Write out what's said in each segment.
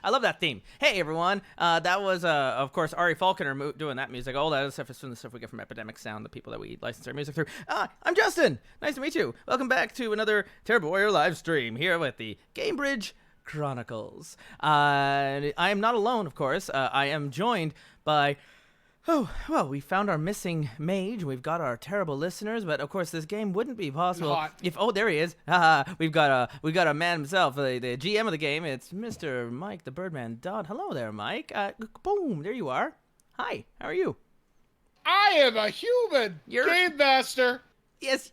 I love that theme. Hey, everyone. That was, of course, Ari Falconer doing that music. All that other stuff is from the stuff we get from Epidemic Sound, the people that we license our music through. I'm Justin. Nice to meet you. Welcome back to another Terrible Warrior live stream here with the Gamebridge Chronicles. I am not alone, of course. I am joined by... Oh, well, we found our missing mage. We've got our terrible listeners, but of course this game wouldn't be possible if... Oh, there he is. We've got a man himself, the GM of the game. It's Mr. Mike, the Birdman Dodd. Hello there, Mike. Boom, there you are. Hi, how are you? I am a human game master. Yes,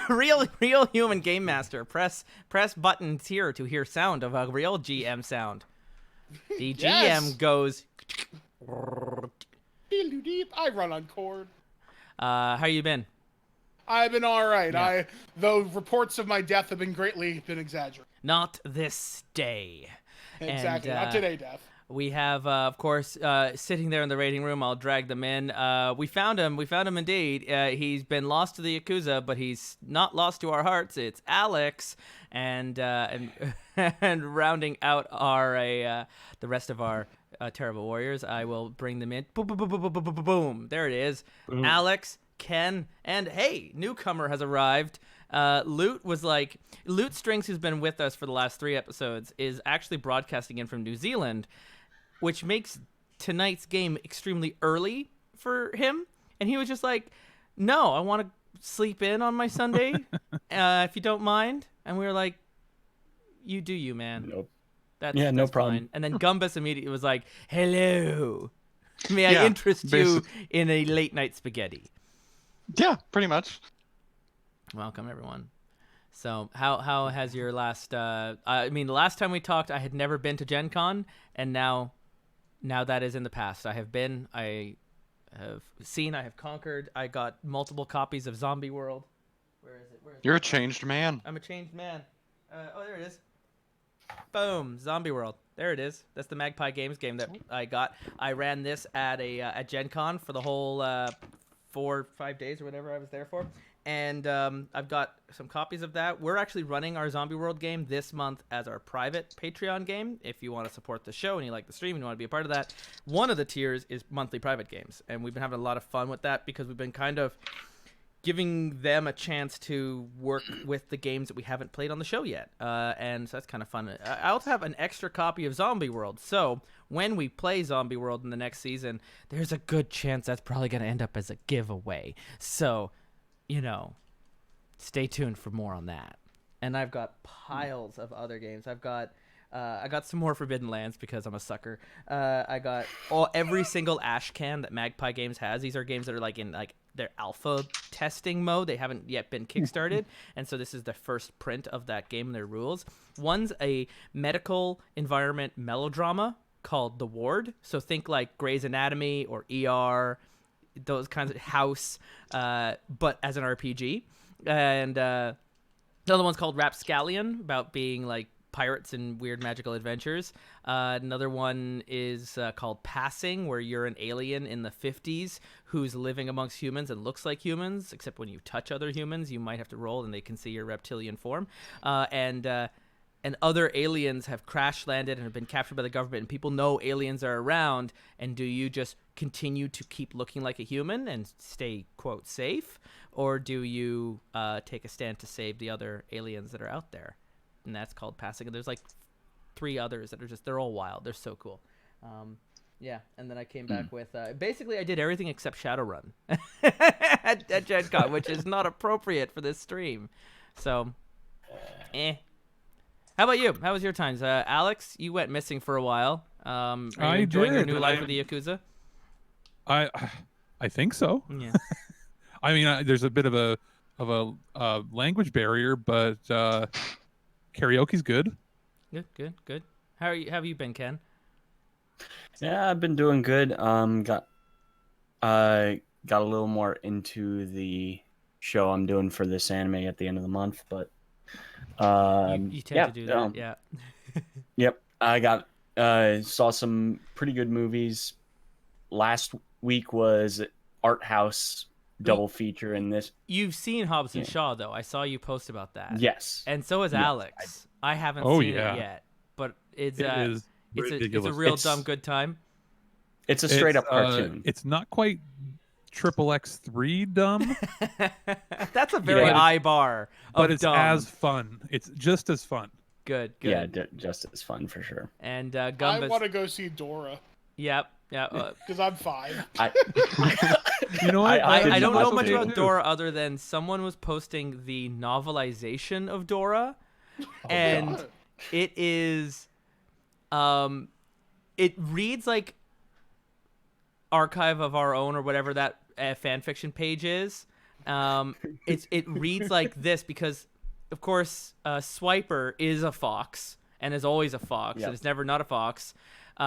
real human game master. Press buttons here to hear sound of a real GM sound. The GM goes... I run on chord. How you been? I've been all right. Yeah. Though reports of my death have been greatly exaggerated. Not this day. Exactly. And, not today, Death. We have, of course, sitting there in the rating room. I'll drag them in. We found him. We found him indeed. He's been lost to the Yakuza, but he's not lost to our hearts. It's Alex, and rounding out our the rest of our Terrible Warriors. I will bring them in. Boom, boom, boom, boom, boom, boom, boom, boom. There it is. Boom. Alex, Ken, and hey, newcomer has arrived. Loot Strings, who's been with us for the last 3 episodes, is actually broadcasting in from New Zealand, which makes tonight's game extremely early for him. And he was just like, no, I want to sleep in on my Sunday, if you don't mind. And we were like, you do you, man. Nope. That's no problem. Fine. And then Gumbus immediately was like, hello. May I interest you in a late night spaghetti? Yeah, pretty much. Welcome, everyone. So how has your last... the last time we talked, I had never been to Gen Con, and now that is in the past. I have been, I have seen, I have conquered. I got multiple copies of Zombie World. Where is it? You're a changed man. I'm a changed man. There it is. Boom, Zombie World. There it is. That's the Magpie Games game that I got. I ran this at Gen Con for the whole 4 or 5 days or whatever I was there for. And I've got some copies of that. We're actually running our Zombie World game this month as our private Patreon game. If you want to support the show and you like the stream and you want to be a part of that, one of the tiers is monthly private games. And we've been having a lot of fun with that because we've been kind of giving them a chance to work with the games that we haven't played on the show yet. And so that's kind of fun. I also have an extra copy of Zombie World. So when we play Zombie World in the next season, there's a good chance that's probably going to end up as a giveaway. So... stay tuned for more on that. And I've got piles of other games. I got some more Forbidden Lands because I'm a sucker. I got every single Ash can that Magpie Games has. These are games that are in their alpha testing mode. They haven't yet been kickstarted, and so this is the first print of that game and their rules. One's a medical environment melodrama called The Ward. So think like Grey's Anatomy or ER, those kinds of House, but as an RPG. And the other one's called Rapscallion, about being like pirates and weird magical adventures. Another one is called Passing, where you're an alien in the 50s who's living amongst humans and looks like humans, except when you touch other humans, you might have to roll and they can see your reptilian form. And other aliens have crash landed and have been captured by the government, and people know aliens are around. And do you just continue to keep looking like a human and stay, quote, safe? Or do you take a stand to save the other aliens that are out there? And that's called Passing. And there's like 3 others that are they're all wild. They're so cool. Yeah, and then I came back with... basically, I did everything except Shadowrun at Gen Con, which is not appropriate for this stream. So, How about you? How was your times? Alex, you went missing for a while. Are you enjoying your new life with the Yakuza? I think so. Yeah. I mean, there's a bit of a language barrier, but karaoke's good. Good. How have you been, Ken? Yeah, I've been doing good. Got a little more into the show I'm doing for this anime at the end of the month, but you tend to do that, yeah. Yep, I saw some pretty good movies. Last week was Art House double feature in this. You've seen Hobbs and Shaw, though. I saw you post about that. Yes. And so has Yes, Alex. I haven't Oh, seen yeah. it yet, but it's It is it's a ridiculous. real dumb good time. It's a straight up cartoon. It's not quite triple X3 dumb, That's a very Yeah. high bar of but it's dumb. as fun. It's just as fun. Good. Yeah, just as fun for sure. And I Gumbus. want to go see Dora Yep. because I'm 5. You know what? I don't know That's much okay, about too. Dora other than someone was posting the novelization of Dora, and God. it is, it reads like Archive of Our Own or whatever that fan fiction page is. It reads like this because, of course, Swiper is a fox and is always a fox, Yep. and it's never not a fox.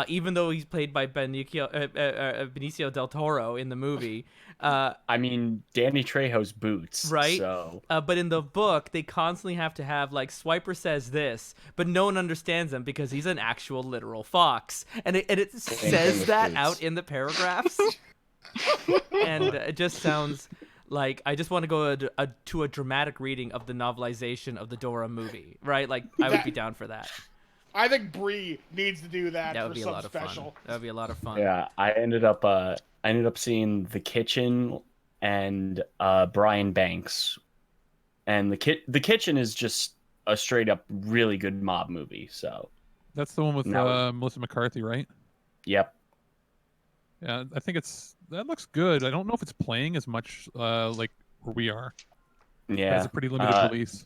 Even though he's played by Benicio del Toro in the movie. I mean, Danny Trejo's boots. Right? So But in the book, they constantly have to have, like, Swiper says this, but no one understands him because he's an actual literal fox. And it says with that boots. out in the paragraphs. And it just sounds like I just want to go to a dramatic reading of the novelization of the Dora movie, right? Like, I would be down for that. I think Bree needs to do that, That would for be a some lot of special. fun. That would be a lot of fun. yeah, I ended up seeing The Kitchen and Brian Banks, and the Kitchen is just a straight up really good mob movie. So That's the one with No. Melissa McCarthy, right? yep. Yeah, I think that looks good. I don't know if it's playing as much like where we are. But Yeah, it's a pretty limited release.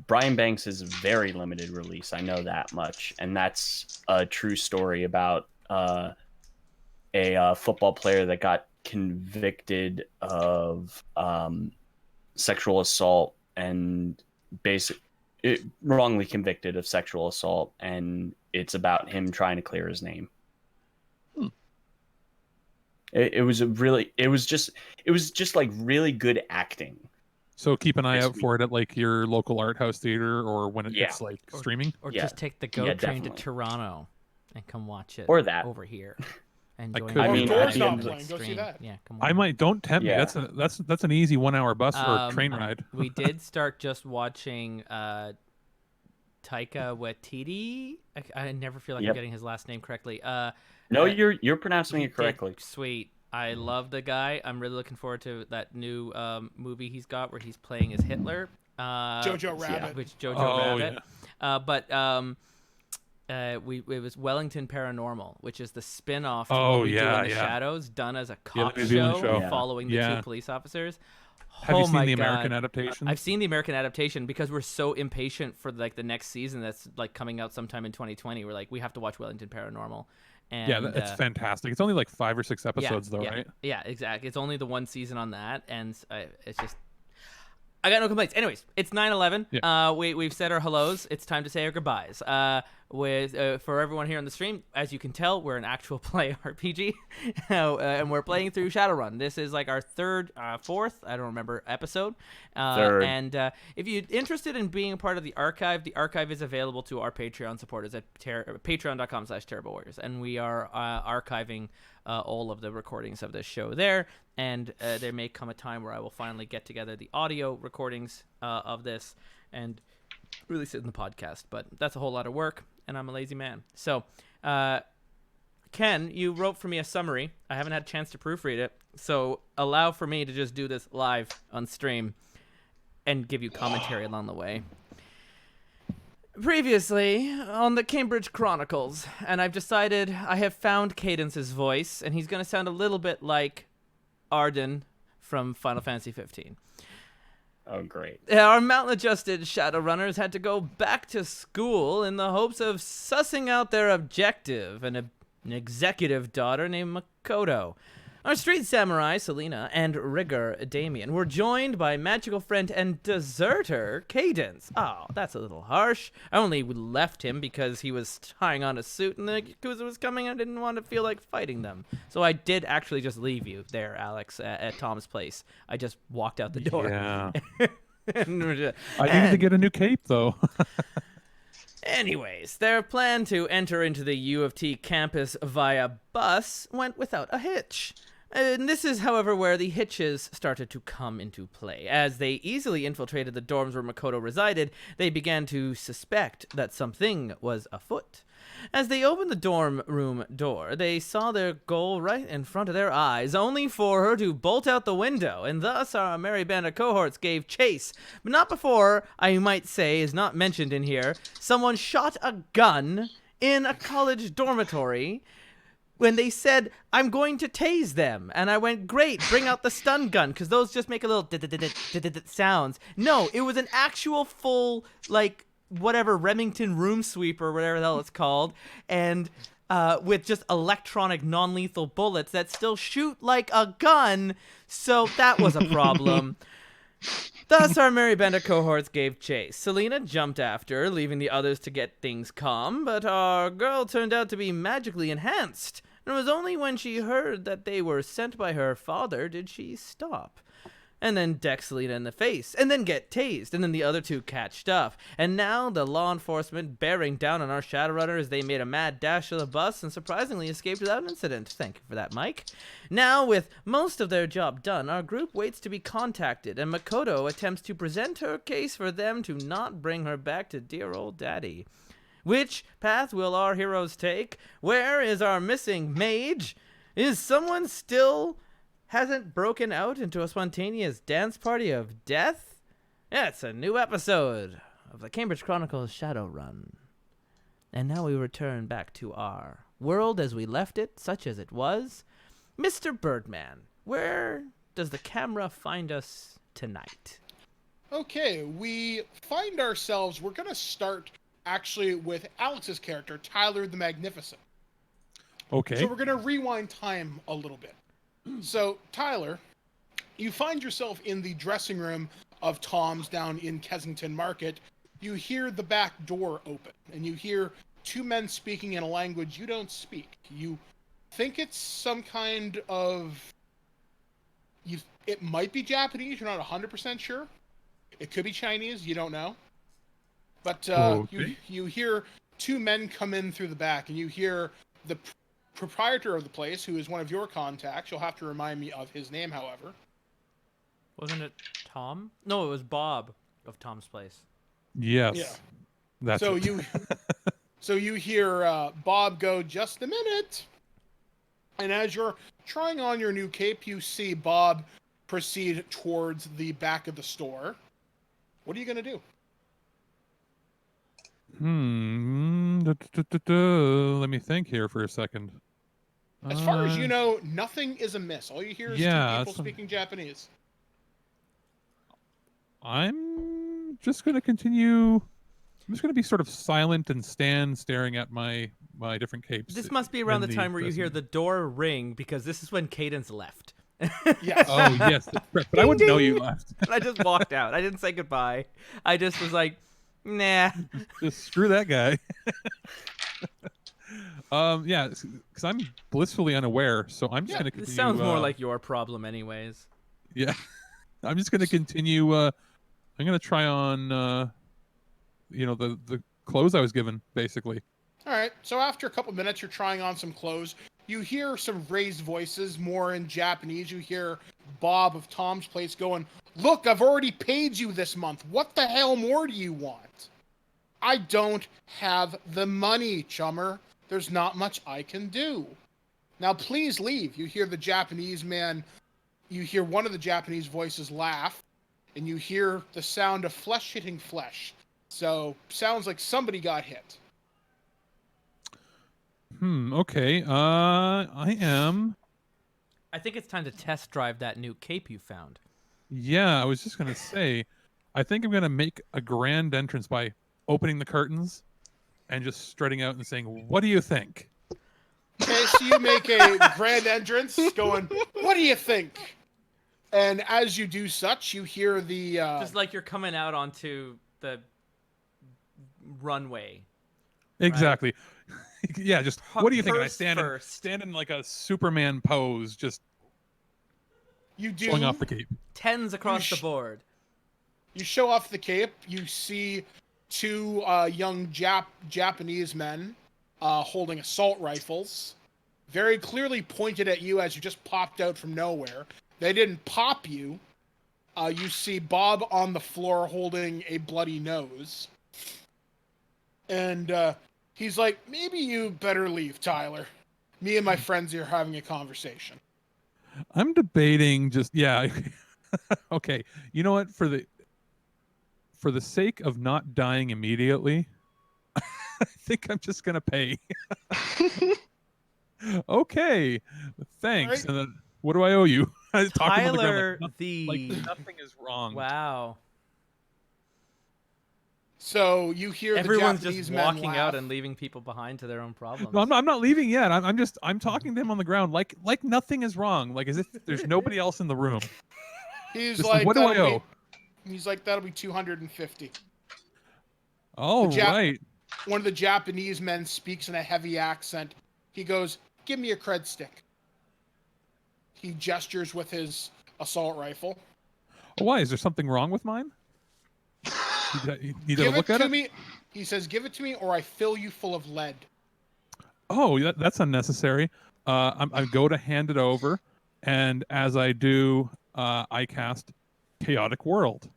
Brian Banks is a very limited release. I know that much, and that's a true story about a football player that got convicted of sexual assault and wrongly convicted of sexual assault, and it's about him trying to clear his name. It was just like really good acting. So keep an eye out Basically- for it at like your local art house theater or when Yeah. it's like streaming. Or Yeah. just take the GO Yeah, train to definitely. Toronto and come watch it. Or that. over here. And I join could the I mean, live at the end of the- Go see stream. that. Yeah, come on. I might don't tempt me. Yeah. That's an easy 1 hour bus or train ride. We did start just watching Taika Waititi. I never feel like I'm Yep. getting his last name correctly. No, you're pronouncing He it did- correctly. Sweet. I love the guy. I'm really looking forward to that new movie he's got where he's playing as Hitler. Jojo Rabbit. Which Jojo Oh, Rabbit. It was Wellington Paranormal, which is the spin-off to Oh, What We Do yeah, in the yeah. Shadows, done as a cop New Zealand show, show. following the Yeah. two police officers. Have Oh you seen my the God. American adaptation? I've seen the American adaptation because we're so impatient for like the next season that's like coming out sometime in 2020. We're like, we have to watch Wellington Paranormal. And, Yeah, it's fantastic. It's only like 5 or 6 episodes though, yeah, right? Yeah, exactly. It's only the one season on that, and it's just. I got no complaints. Anyways, it's 9/11. Yeah. We've said our hellos. It's time to say our goodbyes. For everyone here on the stream, as you can tell, we're an actual play RPG, and we're playing through Shadowrun. This is like our fourth, I don't remember, episode. Third. And if you're interested in being a part of the archive is available to our Patreon supporters at patreon.com/Terrible Warriors, and we are archiving all of the recordings of this show there. And there may come a time where I will finally get together the audio recordings of this and release it in the podcast. But that's a whole lot of work, and I'm a lazy man. So, Ken, you wrote for me a summary. I haven't had a chance to proofread it, so allow for me to just do this live on stream and give you commentary along the way. Previously on the Cambridge Chronicles, and I've decided I have found Cadence's voice, and he's going to sound a little bit like Arden from Final Fantasy 15. Oh, great. Our mountain-adjusted Shadowrunners had to go back to school in the hopes of sussing out their objective, an executive daughter named Makoto. Our street samurai, Selena, and rigger, Damien, were joined by magical friend and deserter, Cadence. Oh, that's a little harsh. I only left him because he was tying on a suit and the Yakuza was coming and I didn't want to feel like fighting them. So I did actually just leave you there, Alex, at Tom's place. I just walked out the door. Yeah. And- I need to get a new cape though. Anyways, their plan to enter into the U of T campus via bus went without a hitch. And this is, however, where the hitches started to come into play. As they easily infiltrated the dorms where Mokoto resided, they began to suspect that something was afoot. As they opened the dorm room door, they saw their goal right in front of their eyes, only for her to bolt out the window, and thus our merry band of cohorts gave chase. But not before, I might say, is not mentioned in here, someone shot a gun in a college dormitory when they said, I'm going to tase them. And I went, great, bring out the stun gun, because those just make a little sounds. No, it was an actual full, like, whatever, Remington room sweeper, or whatever the hell it's called, and with just electronic non-lethal bullets that still shoot like a gun, so that was a problem. Thus, our merry band of cohorts gave chase. Selena jumped after, leaving the others to get things calm, but our girl turned out to be magically enhanced. And it was only when she heard that they were sent by her father did she stop. And then deck Selena in the face, and then get tased, and then the other two catched up. And now the law enforcement bearing down on our shadowrunners, they made a mad dash to the bus and surprisingly escaped without incident. Thank you for that, Mike. Now, with most of their job done, our group waits to be contacted, and Mokoto attempts to present her case for them to not bring her back to dear old daddy. Which path will our heroes take? Where is our missing mage? Is someone still hasn't broken out into a spontaneous dance party of death? Yeah, it's a new episode of the Cambridge Chronicles Shadowrun. And now we return back to our world as we left it, such as it was. Mr. Birdman, where does the camera find us tonight? Okay, we find ourselves, we're going to start actually with Alex's character, Tyler the Magnificent. Okay. So we're going to rewind time a little bit. So, Tyler, you find yourself in the dressing room of Tom's down in Kensington Market. You hear the back door open, and you hear two men speaking in a language you don't speak. You think it's some kind of... It might be Japanese, you're not 100% sure. It could be Chinese, you don't know. But okay. you hear two men come in through the back, and you hear the proprietor of the place, who is one of your contacts. You'll have to remind me of his name, however. Wasn't it Tom? No, it was Bob of Tom's Place. Yes. Yeah. That's So it. so you hear Bob go, just a minute. And as you're trying on your new cape, you see Bob proceed towards the back of the store. What are you going to do? Let me think here for a second. As far as you know, nothing is amiss. All you hear is two people speaking Japanese. I'm just going to continue. I'm just going to be sort of silent and stand staring at my different capes. This must be around the time where you hear the door ring, because this is when Cadence left. Yes. Oh, yes. That's correct. But I wouldn't know you left. I just walked out. I didn't say goodbye. I just was like, nah. Just screw that guy. Yeah, because I'm blissfully unaware, so I'm just going to continue. This sounds more like your problem anyways. Yeah. I'm just going to continue. I'm going to try on, the clothes I was given, basically. All right. So after a couple minutes, you're trying on some clothes. You hear some raised voices, more in Japanese. You hear Bob of Tom's Place going, look, I've already paid you this month. What the hell more do you want? I don't have the money, chummer. There's not much I can do. Now, please leave. You hear the Japanese man, you hear one of the Japanese voices laugh, and you hear the sound of flesh hitting flesh. So, sounds like somebody got hit. Okay. I am. I think it's time to test drive that new cape you found. Yeah, I was just going to say, I think I'm going to make a grand entrance by opening the curtains and just strutting out and saying, what do you think? Okay, so you make a grand entrance going, what do you think? And as you do such, you hear the... Just like you're coming out onto the runway. Exactly. Right? Yeah, just, what do you think? And I stand in like a Superman pose, just showing off the cape. Tens across the board. You show off the cape. You see two young Japanese men holding assault rifles. very clearly pointed at you as you just popped out from nowhere. They didn't pop you. You see Bob on the floor holding a bloody nose. And he's like, maybe you better leave, Tyler. Me and my friends here are having a conversation. I'm debating okay. You know what? For the sake of not dying immediately, I think I'm just gonna pay. Okay, thanks. Right. And then what do I owe you? I talk him on the Tyler, ground like nothing is wrong. Wow. So you hear Everyone's the Japanese just men walking laugh. out and leaving people behind to their own problems. No, I'm not leaving yet. I'm talking to him on the ground like nothing is wrong. Like as if there's nobody else in the room. He's Just like, what do I "That'll owe? He's like, that'll be 250. All right. One of the Japanese men speaks in a heavy accent. He goes, give me a cred stick. He gestures with his assault rifle. Oh, why? Is there something wrong with mine? You need to Give look it at to it? me. He says, give it to me or I fill you full of lead. Oh, that's unnecessary. I go to hand it over, and as I do, I cast Chaotic World.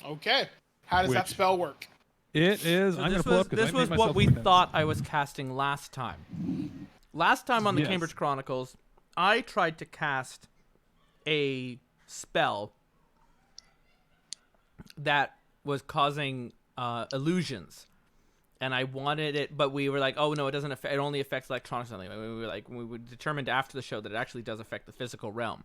Okay. How does that Which- spell work? It is. So I'm going this to pull was up because this I made was myself what we look at it. thought I was casting last time. Last time on the Yes. Cambridge Chronicles, I tried to cast a spell that was causing illusions, and I wanted it, but we were like, oh no, it doesn't affect. It only affects electronics only. We were determined after the show that it actually does affect the physical realm.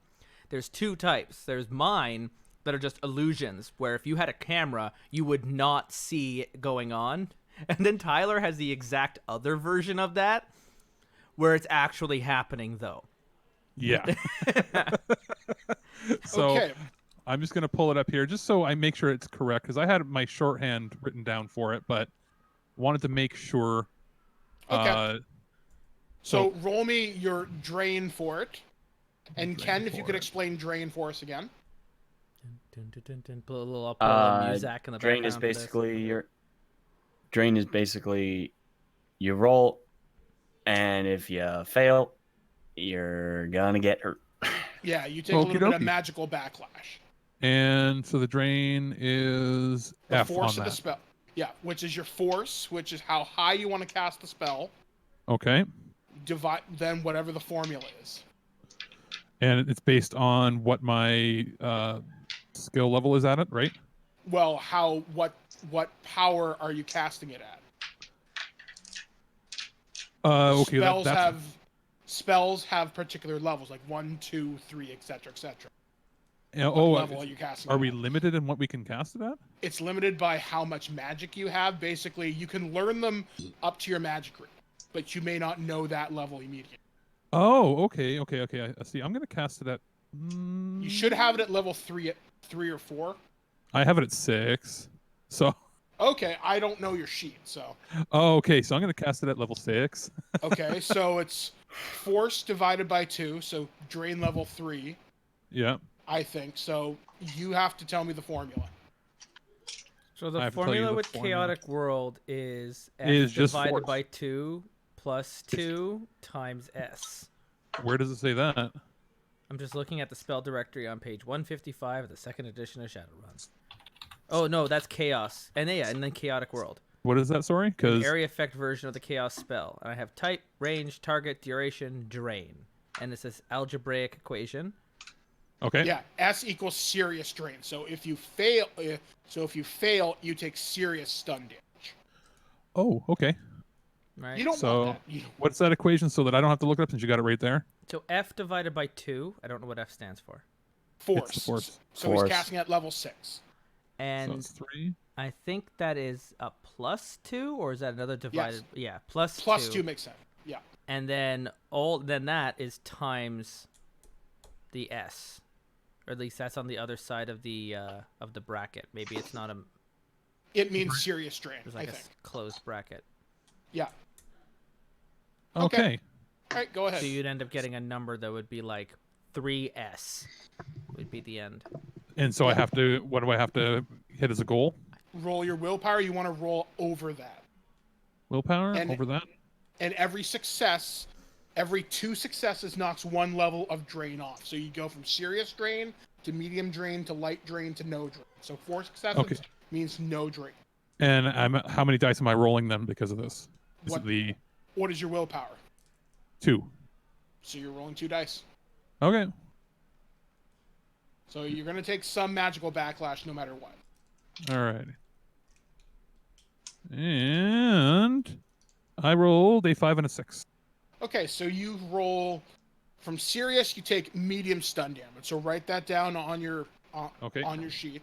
There's two types. There's mine that are just illusions, where if you had a camera, you would not see it going on. And then Tyler has the exact other version of that, where it's actually happening, though. Yeah. So Okay. I'm just going to pull it up here just so I make sure it's correct because I had my shorthand written down for it, but wanted to make sure. Okay. So So roll me your drain for it. And Drain Ken, if you for could it. explain drain for us again. Put a little music in the Drain background. is for this. basically you roll, and if you fail, you're gonna get hurt. Yeah, you take a little bit of Okie dokie. magical backlash. and so the drain is The F force on of the that. spell. Yeah, which is your force, which is how high you want to cast the spell. Okay. Divide then whatever the formula is. And it's based on what my skill level is at it, right? Well, what power are you casting it at? Okay. Spells have particular levels, like 1, 2, 3, etc., etc. What Oh, level are you casting? are it we at? limited in what we can cast it at? It's limited by how much magic you have. Basically, you can learn them up to your magic rate, but you may not know that level immediately. Oh, okay. I see. I'm gonna cast it at. You should have it at level 3 or 4. I have it at 6. So. Okay, I don't know your sheet, so. Oh, okay. So I'm gonna cast it at level 6. Okay, so it's force divided by 2, so drain level 3, Yeah. I think. So you have to tell me the formula. So I the have to tell you formula the with formula. Chaotic World is F Is just divided force. by 2 plus 2 times S. Where does it say that? I'm just looking at the spell directory on page 155 of the second edition of Shadowrun. Oh no, that's Chaos. And then Chaotic World. What is that? Sorry, An because area effect version of the Chaos spell. And I have type, range, target, duration, drain. And it's this algebraic equation. okay. Yeah, S equals serious drain. So if you fail, you take serious stun damage. Oh, okay. Right? You don't So want that. what's that equation so that I don't have to look it up since you got it right there? So F divided by 2. I don't know what F stands for. Force. It's force. So Force. he's casting at level 6. So And it's 3. I think that is a plus 2, or is that another divided? Yes. Yeah, plus Plus 2. 2 makes sense. Yeah. And then that is times the S, or at least that's on the other side of the bracket. Maybe it's not a. It means serious drain, There's I like a think. closed bracket. Yeah. Okay. All right, go ahead. So you'd end up getting a number that would be like 3S. Would be the end. And so I have to. What do I have to hit as a goal? Roll your willpower. You want to roll over that. Willpower And- over that. And every success Every 2 successes knocks 1 level of drain off. So you go from serious drain to medium drain to light drain to no drain. So 4 successes means no drain. And how many dice am I rolling then because of this? Is it the What is your willpower? 2? So you're rolling 2 dice. Okay. So you're going to take some magical backlash no matter what. All right. And I rolled a 5 and a 6. Okay, so you roll from serious. You take medium stun damage. So write that down on your on your sheet.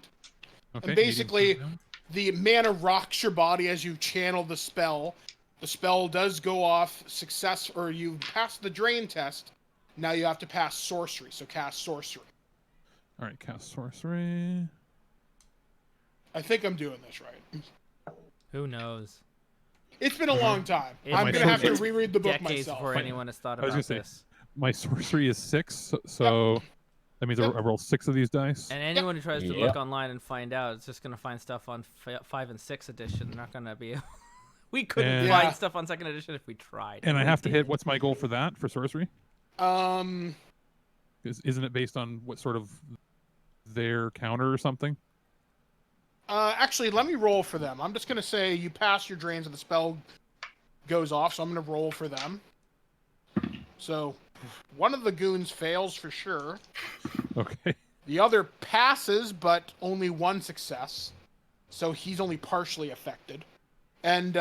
Okay. And basically, the mana rocks your body as you channel the spell. The spell does go off success, or you pass the drain test. Now you have to pass sorcery. So cast sorcery. All right, cast sorcery. I think I'm doing this right. Who knows? It's been a long time. It I'm might going to have to take reread the book Decades myself. before anyone has thought I was about gonna this. My sorcery is 6, so that means I roll 6 of these dice. And anyone who tries to Yep. look online and find out, it's just going to find stuff on 5 and 6 edition. They're not going to be. We couldn't And- find stuff on 2nd edition if we tried. And I We have to hit. didn't. What's my goal for that for sorcery? Um, Isn't it based on what sort of their counter or something? actually, let me roll for them. I'm just going to say you pass your drains and the spell goes off, so I'm going to roll for them. So one of the goons fails for sure. Okay. The other passes, but only 1 success. So he's only partially affected. And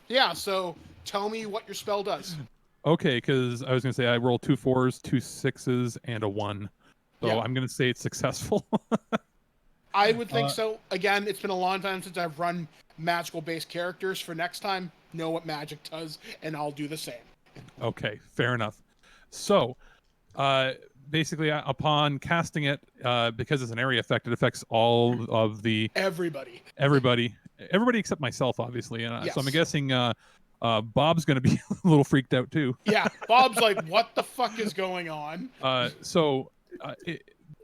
yeah, so tell me what your spell does. Okay, because I was gonna say I rolled 2 4s, 2 6s, and a 1. So Yeah. I'm gonna say it's successful. I would think so. Again, it's been a long time since I've run magical-based characters. For next time, know what magic does, and I'll do the same. Okay, fair enough. So, basically, upon casting it, because it's an area effect, it affects all of Everybody. everybody except myself, obviously. And so I'm Yes. guessing Bob's going to be a little freaked out too. Yeah, Bob's like, what the fuck is going on?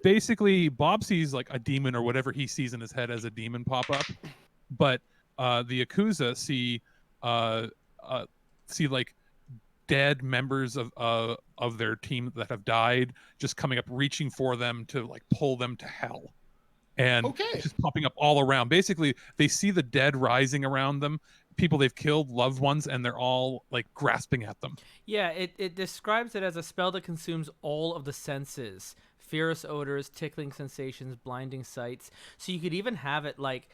Basically, Bob sees like a demon or whatever he sees in his head as a demon pop up, but the Yakuza see like dead members of their team that have died just coming up, reaching for them to like pull them to hell, and Okay. just popping up all around. Basically, they see the dead rising around them, people they've killed, loved ones, and they're all like grasping at them. Yeah, it describes it as a spell that consumes all of the senses. Fierce odors, tickling sensations, blinding sights. So you could even have it like,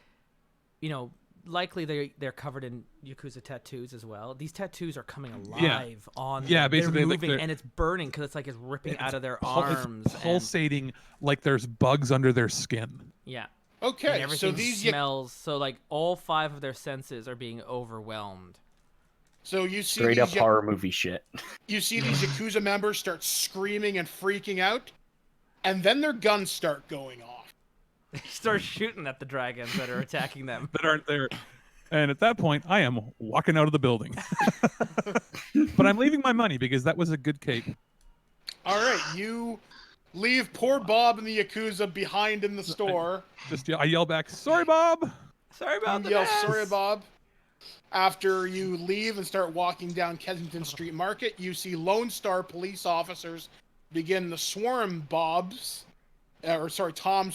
likely they're covered in Yakuza tattoos as well. These tattoos are coming alive on them. Yeah, basically, they're like, moving, they're- and it's burning because it's like it's ripping out of their It's arms. pulsating like there's bugs under their skin. Yeah. Okay, And so everything these smells. So like all 5 of their senses are being overwhelmed. so you see Straight up these horror movie shit. you see these Yakuza members start screaming and freaking out, and then their guns start going off. They start shooting at the dragons that are attacking them. That aren't there. And at that point, I am walking out of the building. But I'm leaving my money because that was a good cape. All right, you leave poor Bob and the Yakuza behind in the store. I yell back, "Sorry, Bob." Sorry about You the yell, mess. sorry, Bob. After you leave and start walking down Kensington Street Market, you see Lone Star police officers begin to swarm Tom's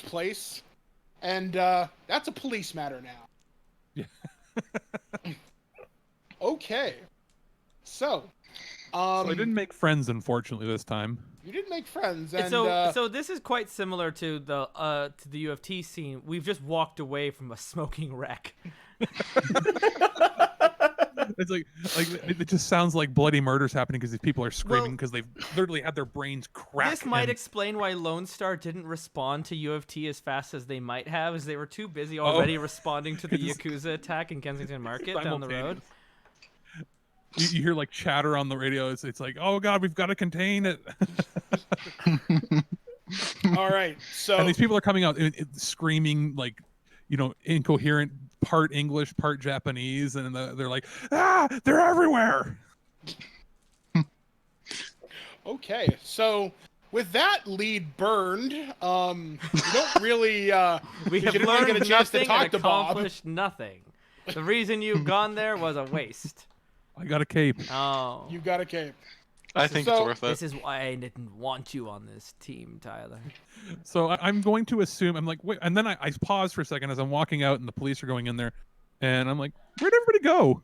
place. And that's a police matter now. Yeah. Okay. So So I didn't make friends, unfortunately, this time. you did make friends, and So this is quite similar to the UFT scene. We've just walked away from a smoking wreck. It's like it just sounds like bloody murder's happening because these people are screaming Well, because they've literally had their brains cracked. This might and- explain why Lone Star didn't respond to UFT as fast as they might have, as they were too busy already responding to the Just- Yakuza attack in Kensington Market down the road. You hear like chatter on the radio. It's like, oh god, we've got to contain it. all right. So And these people are coming out screaming like, incoherent, part English, part Japanese, and they're like, they're everywhere. okay. So with that lead burned, you don't really. We have you didn't really learned get a chance to nothing talk and to Bob. accomplished nothing. The reason you've gone there was a waste. I got a cape. Oh. You got a cape. I think So- it's worth This it. is why I didn't want you on this team, Tyler. So I'm going to assume I'm like, wait, and then I pause for a second as I'm walking out and the police are going in there, and I'm like, where'd everybody go?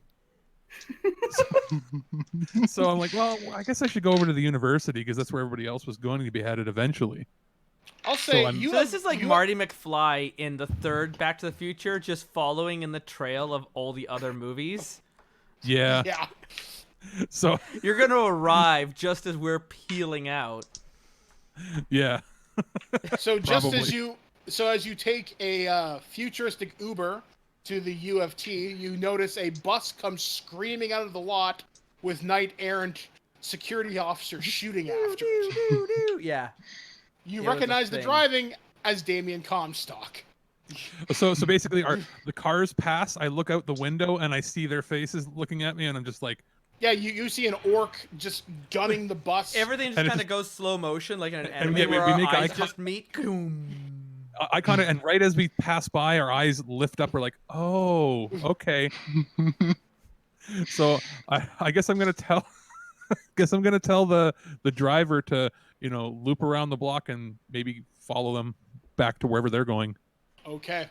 So I'm like, well, I guess I should go over to the university because that's where everybody else was going to be headed eventually. I'll say I'm- you So have, this is like you Marty McFly in the third Back to the Future, just following in the trail of all the other movies. Yeah. Yeah. So You're gonna arrive just as we're peeling out. yeah. So just Probably. as you take a futuristic Uber to the U of T, you notice a bus comes screaming out of the lot with knight errant security officers shooting after it. Yeah. You It was a recognize the thing. driving as Damien Comstock. So basically, the cars pass. I look out the window and I see their faces looking at me, and I'm just like, Yeah, you see an orc just gunning the bus. Everything just And kind it's of goes slow motion, like in an and anime we where our make eye eyes con- just meet. Boom. I kind of, and right as we pass by, our eyes lift up. We're like, oh, okay. So I guess I'm gonna tell. Guess I'm gonna tell the driver to loop around the block and maybe follow them back to wherever they're going. Okay.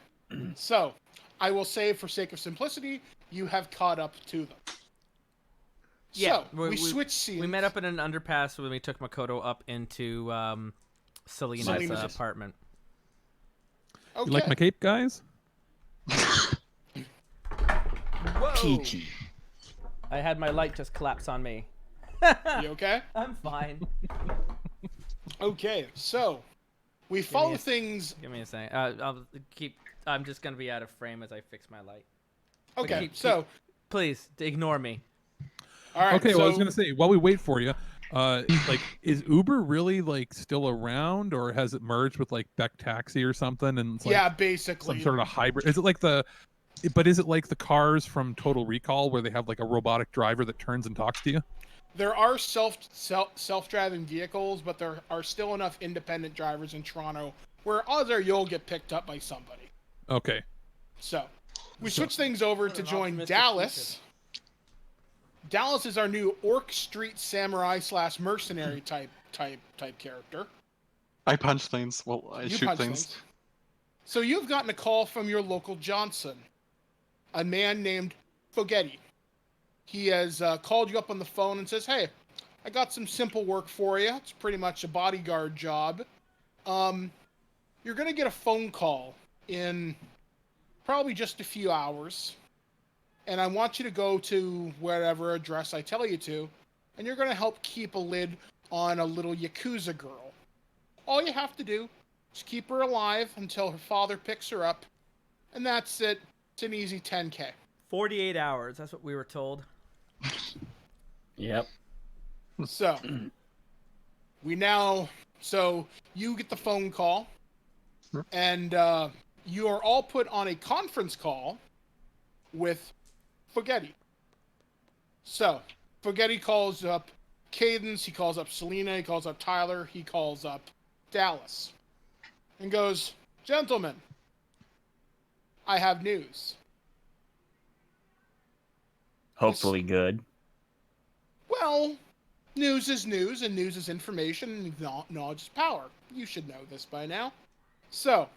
So, I will say for sake of simplicity, you have caught up to them. Yeah, So, we switch scenes. We met up in an underpass when we took Makoto up into Selena's Selena's. apartment. Okay. You like my cape, guys? Whoa! Peachy. I had my light just collapse on me. You okay? I'm fine. Okay, so we follow things. Give me a second. I'm just gonna be out of frame as I fix my light. Okay, keep- so Please ignore me. all right. Okay, so, well, I was gonna say while we wait for you, like, is Uber really like still around, or has it merged with like Beck Taxi or something? And it's like yeah, some basically. sort of a hybrid. Is it like but is it like the cars from Total Recall where they have like a robotic driver that turns and talks to you? There are self-driving vehicles, but there are still enough independent drivers in Toronto where odds are you'll get picked up by somebody. Okay. So, we switch things over to an join optimistic Dallas. Dallas is our new Orc Street samurai / mercenary type character. I punch things. Well, I You shoot punch things. So you've gotten a call from your local Johnson, a man named Fogetti. He has called you up on the phone and says, "Hey, I got some simple work for you. It's pretty much a bodyguard job. You're gonna get a phone call in probably just a few hours, and I want you to go to wherever address I tell you to, and you're gonna help keep a lid on a little Yakuza girl. All you have to do is keep her alive until her father picks her up, and that's it. It's an easy 10K. 48 hours. That's what we were told. Yep. So, so you get the phone call, and you are all put on a conference call with Fogetti. So, Fogetti calls up Cadence, he calls up Selena, he calls up Tyler, he calls up Dallas, and goes, "Gentlemen, I have news." Hopefully good. Well, news is news, and news is information, and knowledge is power. You should know this by now. So,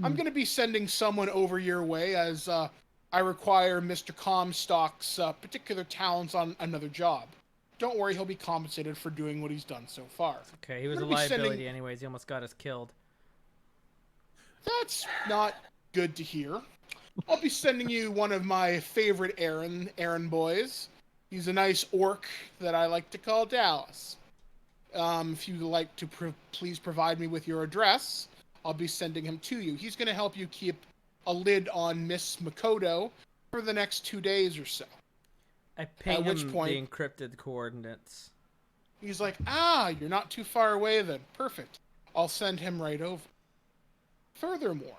I'm going to be sending someone over your way as I require Mr. Comstock's particular talents on another job. Don't worry, he'll be compensated for doing what he's done so far. Okay, he was a I'm gonna be liability sending- anyways. He almost got us killed. That's not good to hear. I'll be sending you one of my favorite errand boys. He's a nice orc that I like to call Dallas. If you'd like to please provide me with your address, I'll be sending him to you. He's going to help you keep a lid on Miss Makoto for the next 2 days or so. I pinged which him point- the encrypted coordinates. He's like, you're not too far away then. Perfect. I'll send him right over. Furthermore,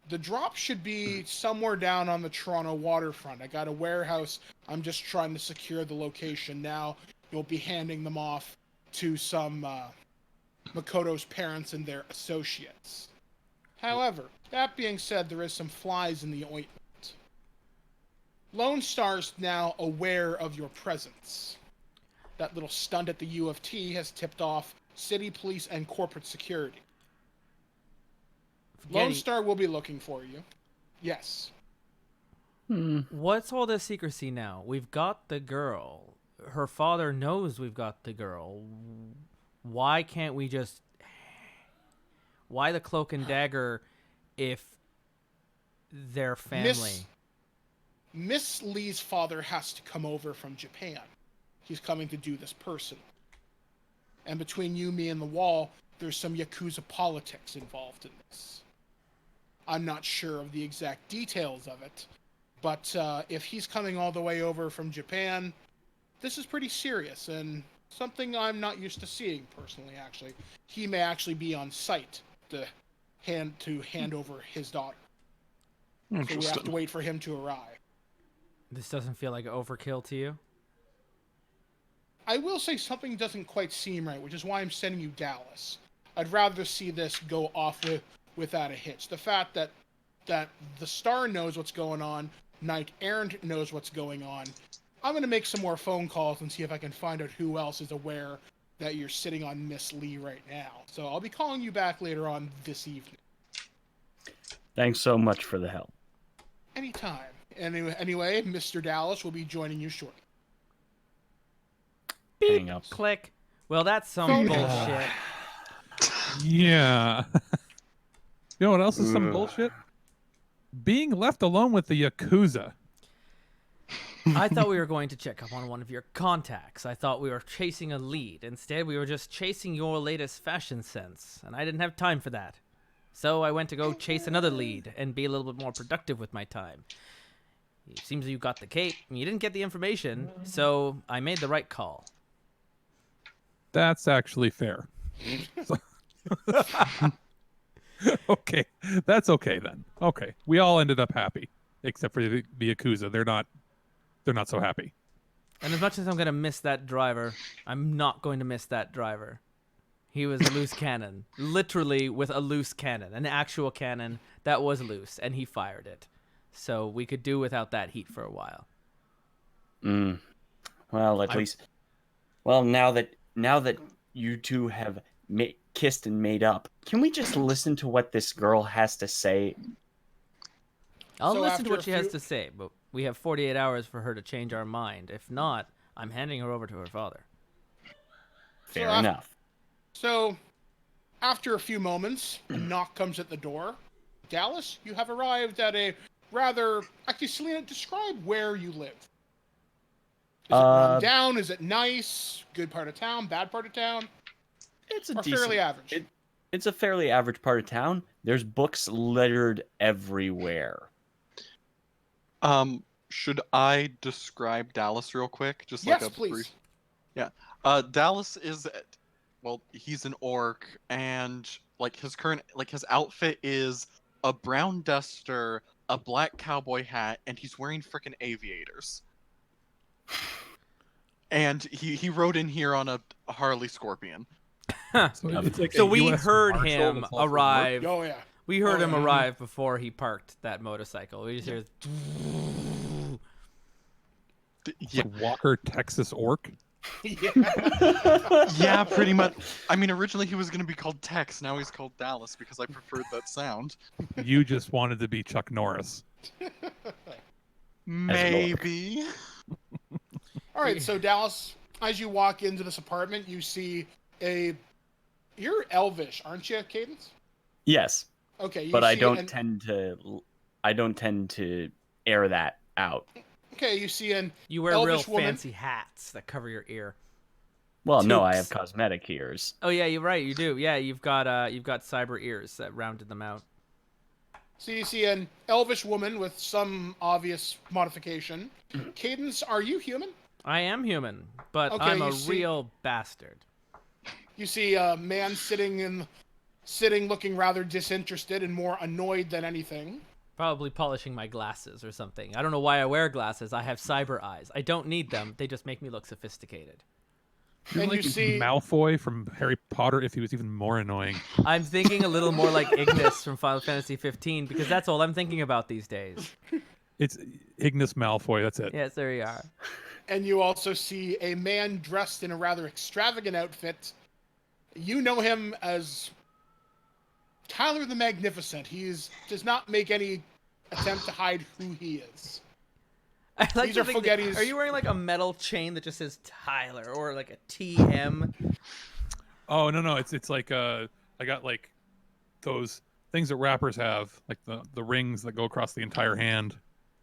the drop should be somewhere down on the Toronto waterfront. I got a warehouse. I'm just trying to secure the location now. You'll be handing them off to some Makoto's parents and their associates. However, that being said, there is some flies in the ointment. Lone Star's now aware of your presence. that little stunt at the U of T has tipped off city police and corporate security. Lone Star will be looking for you. Yes. What's all this secrecy now? We've got the girl. Her father knows we've got the girl. Why can't we just... Why the cloak and dagger if they're family? Miss Lee's father has to come over from Japan. He's coming to do this person. And between you, me, and the wall, there's some Yakuza politics involved in this. I'm not sure of the exact details of it, but if he's coming all the way over from Japan, this is pretty serious and something I'm not used to seeing personally, actually. He may actually be on site to hand over his daughter. So we have to wait for him to arrive. This doesn't feel like overkill to you? I will say something doesn't quite seem right, which is why I'm sending you Dallas. I'd rather see this go off without a hitch. The fact that the Star knows what's going on, Knight Errant knows what's going on. I'm going to make some more phone calls and see if I can find out who else is aware that you're sitting on Miss Lee right now. So I'll be calling you back later on this evening. Thanks so much for the help. Anytime. Anyway, Mr. Dallas will be joining you shortly. Hang up. Click. Well, that's some bullshit. Yeah. You know what else is some bullshit? Being left alone with the Yakuza. I thought we were going to check up on one of your contacts. I thought we were chasing a lead. Instead, we were just chasing your latest fashion sense, and I didn't have time for that. So I went to go chase another lead and be a little bit more productive with my time. It seems you got the cape, and you didn't get the information, so I made the right call. That's actually fair. Okay, that's okay then. Okay, we all ended up happy, except for the Yakuza. They're not so happy. And as much as I'm going to miss that driver, I'm not going to miss that driver. He was a loose cannon. Literally with a loose cannon. An actual cannon that was loose, and he fired it. So we could do without that heat for a while. Well, at least... Well, now that you two have kissed and made up, can we just listen to what this girl has to say? I'll So listen to after what a she has few- to say, but we have 48 hours for her to change our mind. If not, I'm handing her over to her father. Fair So enough. So, after a few moments, a knock comes at the door. Dallas, you have arrived at a rather... Actually, Selena, describe where you live. Is it run down? Is it nice? Good part of town? Bad part of town? It's a Or decent, fairly average? It's a fairly average part of town. There's books littered everywhere. Should I describe Dallas real quick? Just Yes, like a please. brief. Yeah. Dallas is, well, he's an orc, and like his outfit is a brown duster, a black cowboy hat, and he's wearing frickin' aviators. And he rode in here on a Harley Scorpion. So, it's like So a we US heard Marshal him that's also arrive. Oh, yeah. We heard Oh, him yeah. arrive before he parked that motorcycle. We just hear... It's like Walker, Texas orc. Yeah, pretty much. I mean, originally he was going to be called Tex, now he's called Dallas because I preferred that sound. You just wanted to be Chuck Norris. Maybe. All right, so Dallas, as you walk into this apartment, you see You're Elvish, aren't you, Cadence? Yes, Okay, but I don't tend to air that out. Okay, you see an You wear real Elvish woman. fancy hats that cover your ear. Well, no, I Toques. have cosmetic ears. Oh yeah, you're right. You do. Yeah, you've got cyber ears that rounded them out. So you see an Elvish woman with some obvious modification. Cadence, are you human? I am human, but Okay, I'm a you see- real bastard. You see a man sitting looking rather disinterested and more annoyed than anything. Probably polishing my glasses or something. I don't know why I wear glasses. I have cyber eyes. I don't need them. They just make me look sophisticated. You're And like you see Malfoy from Harry Potter if he was even more annoying. I'm thinking a little more like Ignis from Final Fantasy 15 because that's all I'm thinking about these days. It's Ignis Malfoy. That's it. Yes, there you are. And you also see a man dressed in a rather extravagant outfit. You know him as Tyler the Magnificent. Does not make any attempt to hide who he is. I like These to are think that- Fogetti's. Are you wearing like a metal chain that just says Tyler or like a TM? Oh no, it's like I got like those things that rappers have, like the rings that go across the entire hand.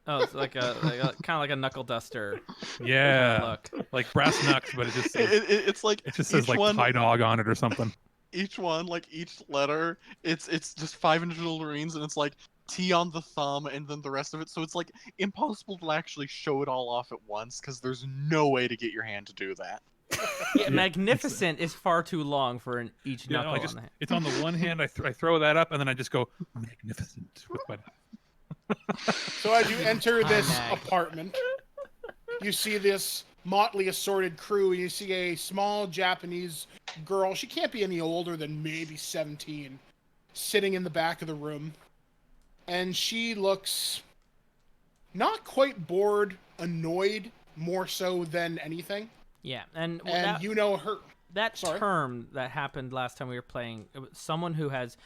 Oh, it's like a kind of like a knuckle duster Yeah, look. like brass knucks, but it just It's like it just says each like one, Pie Dog on it or something. each one, like each letter, it's just 5 individual marines, and it's like T on the thumb, and then the rest of it. So it's like impossible to actually show it all off at once, because there's no way to get your hand to do that. Yeah, magnificent is far too long for each Yeah, knuckle. no, I just on the it's on the one hand. I throw that up, and then I just go magnificent with my. So as you enter this Mag. apartment, you see this motley assorted crew, and you see a small Japanese girl. She can't be any older than maybe 17, sitting in the back of the room. And she looks not quite bored, annoyed, more so than anything. Yeah, and And that, you know her. that sorry. term that happened last time we were playing, it was someone who has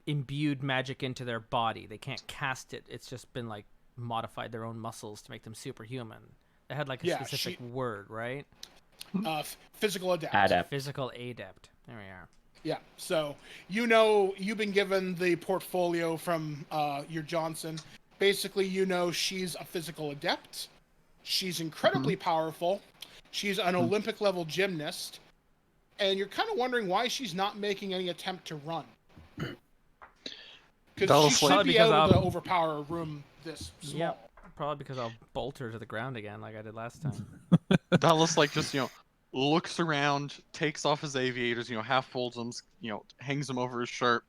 imbued magic into their body. They can't cast it. It's just been like modified their own muscles to make them superhuman. It had like a Yeah, specific word, right? Physical adept. Adept. Physical adept. There we are. Yeah, so you know you've been given the portfolio from your Johnson. Basically, you know she's a physical adept. She's incredibly powerful. She's an Olympic-level gymnast. And you're kind of wondering why she's not making any attempt to run. Because she should Probably be because able to I'll- overpower a room this small. Yeah, probably because I'll bolt her to the ground again like I did last time. Dallas like just looks around, takes off his aviators, half folds them, hangs them over his shirt,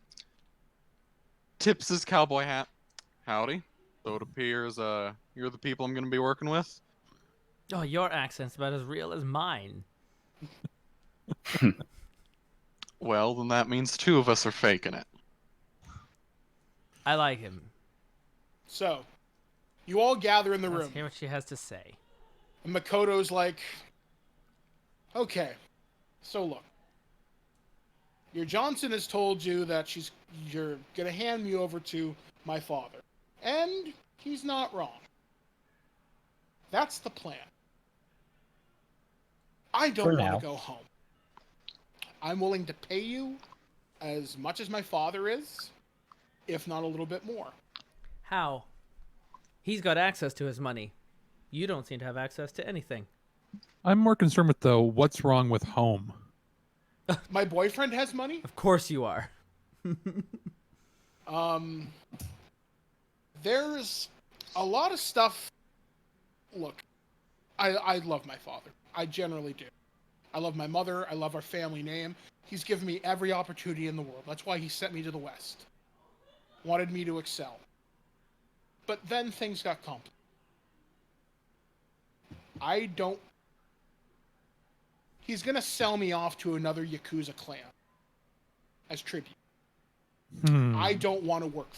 tips his cowboy hat. Howdy. So it appears you're the people I'm going to be working with. Oh, your accent's about as real as mine. Well, then that means 2 of us are faking it. I like him. So, you all gather in the Let's room. hear what she has to say. And Makoto's like, okay, so look. Your Johnson has told you that you're going to hand me over to my father. And he's not wrong. That's the plan. I don't For want now. to go home. I'm willing to pay you as much as my father is, if not a little bit more. How? He's got access to his money. You don't seem to have access to anything. I'm more concerned with what's wrong with home. My boyfriend has money. Of course you are. There's a lot of stuff. Look, I love my father. I generally do. I love my mother. I love our family name. He's given me every opportunity in the world. That's why he sent me to the West. Wanted me to excel. But then things got complicated. He's going to sell me off to another Yakuza clan as tribute. I don't want to work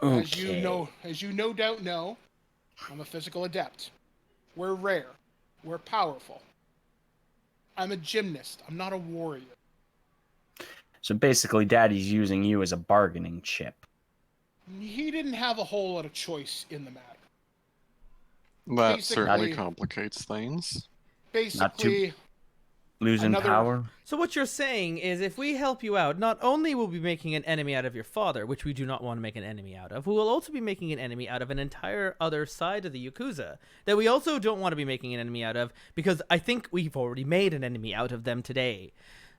for him. As you no doubt know, I'm a physical adept. We're rare. We're powerful. I'm a gymnast. I'm not a warrior. So basically, Daddy's using you as a bargaining chip. He didn't have a whole lot of choice in the matter. That Basically- certainly complicates things. Basically, Losing Another- power. So what you're saying is if we help you out, not only will we be making an enemy out of your father, which we do not want to make an enemy out of, we will also be making an enemy out of an entire other side of the Yakuza that we also don't want to be making an enemy out of because I think we've already made an enemy out of them today.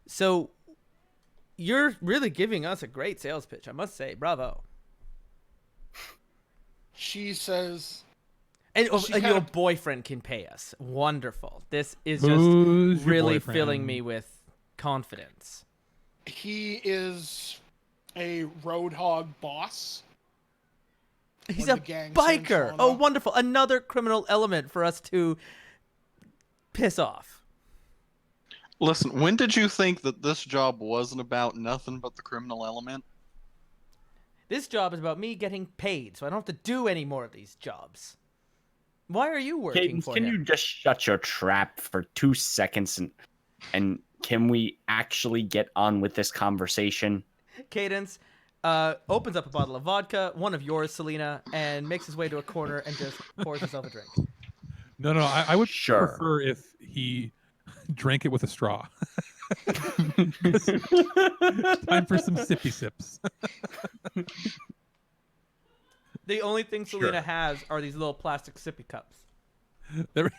So you're really giving us a great sales pitch, I must say. Bravo. she says, And, She and kinda- your boyfriend can pay us. Wonderful. This is Who's just your really boyfriend? filling me with confidence. he is a Roadhog boss. He's One a of the gangs here in biker. Toronto. Oh, wonderful. Another criminal element for us to piss off. Listen, when did you think that this job wasn't about nothing but the criminal element? This job is about me getting paid, so I don't have to do any more of these jobs. Why are you working Cadence, for can him? you just shut your trap for 2 seconds and can we actually get on with this conversation? Cadence opens up a bottle of vodka, one of yours, Selena, and makes his way to a corner and just pours himself a drink. No, I would Sure. prefer if he drank it with a straw. Time for some sippy sips. The only thing Selena Sure. has are these little plastic sippy cups. There-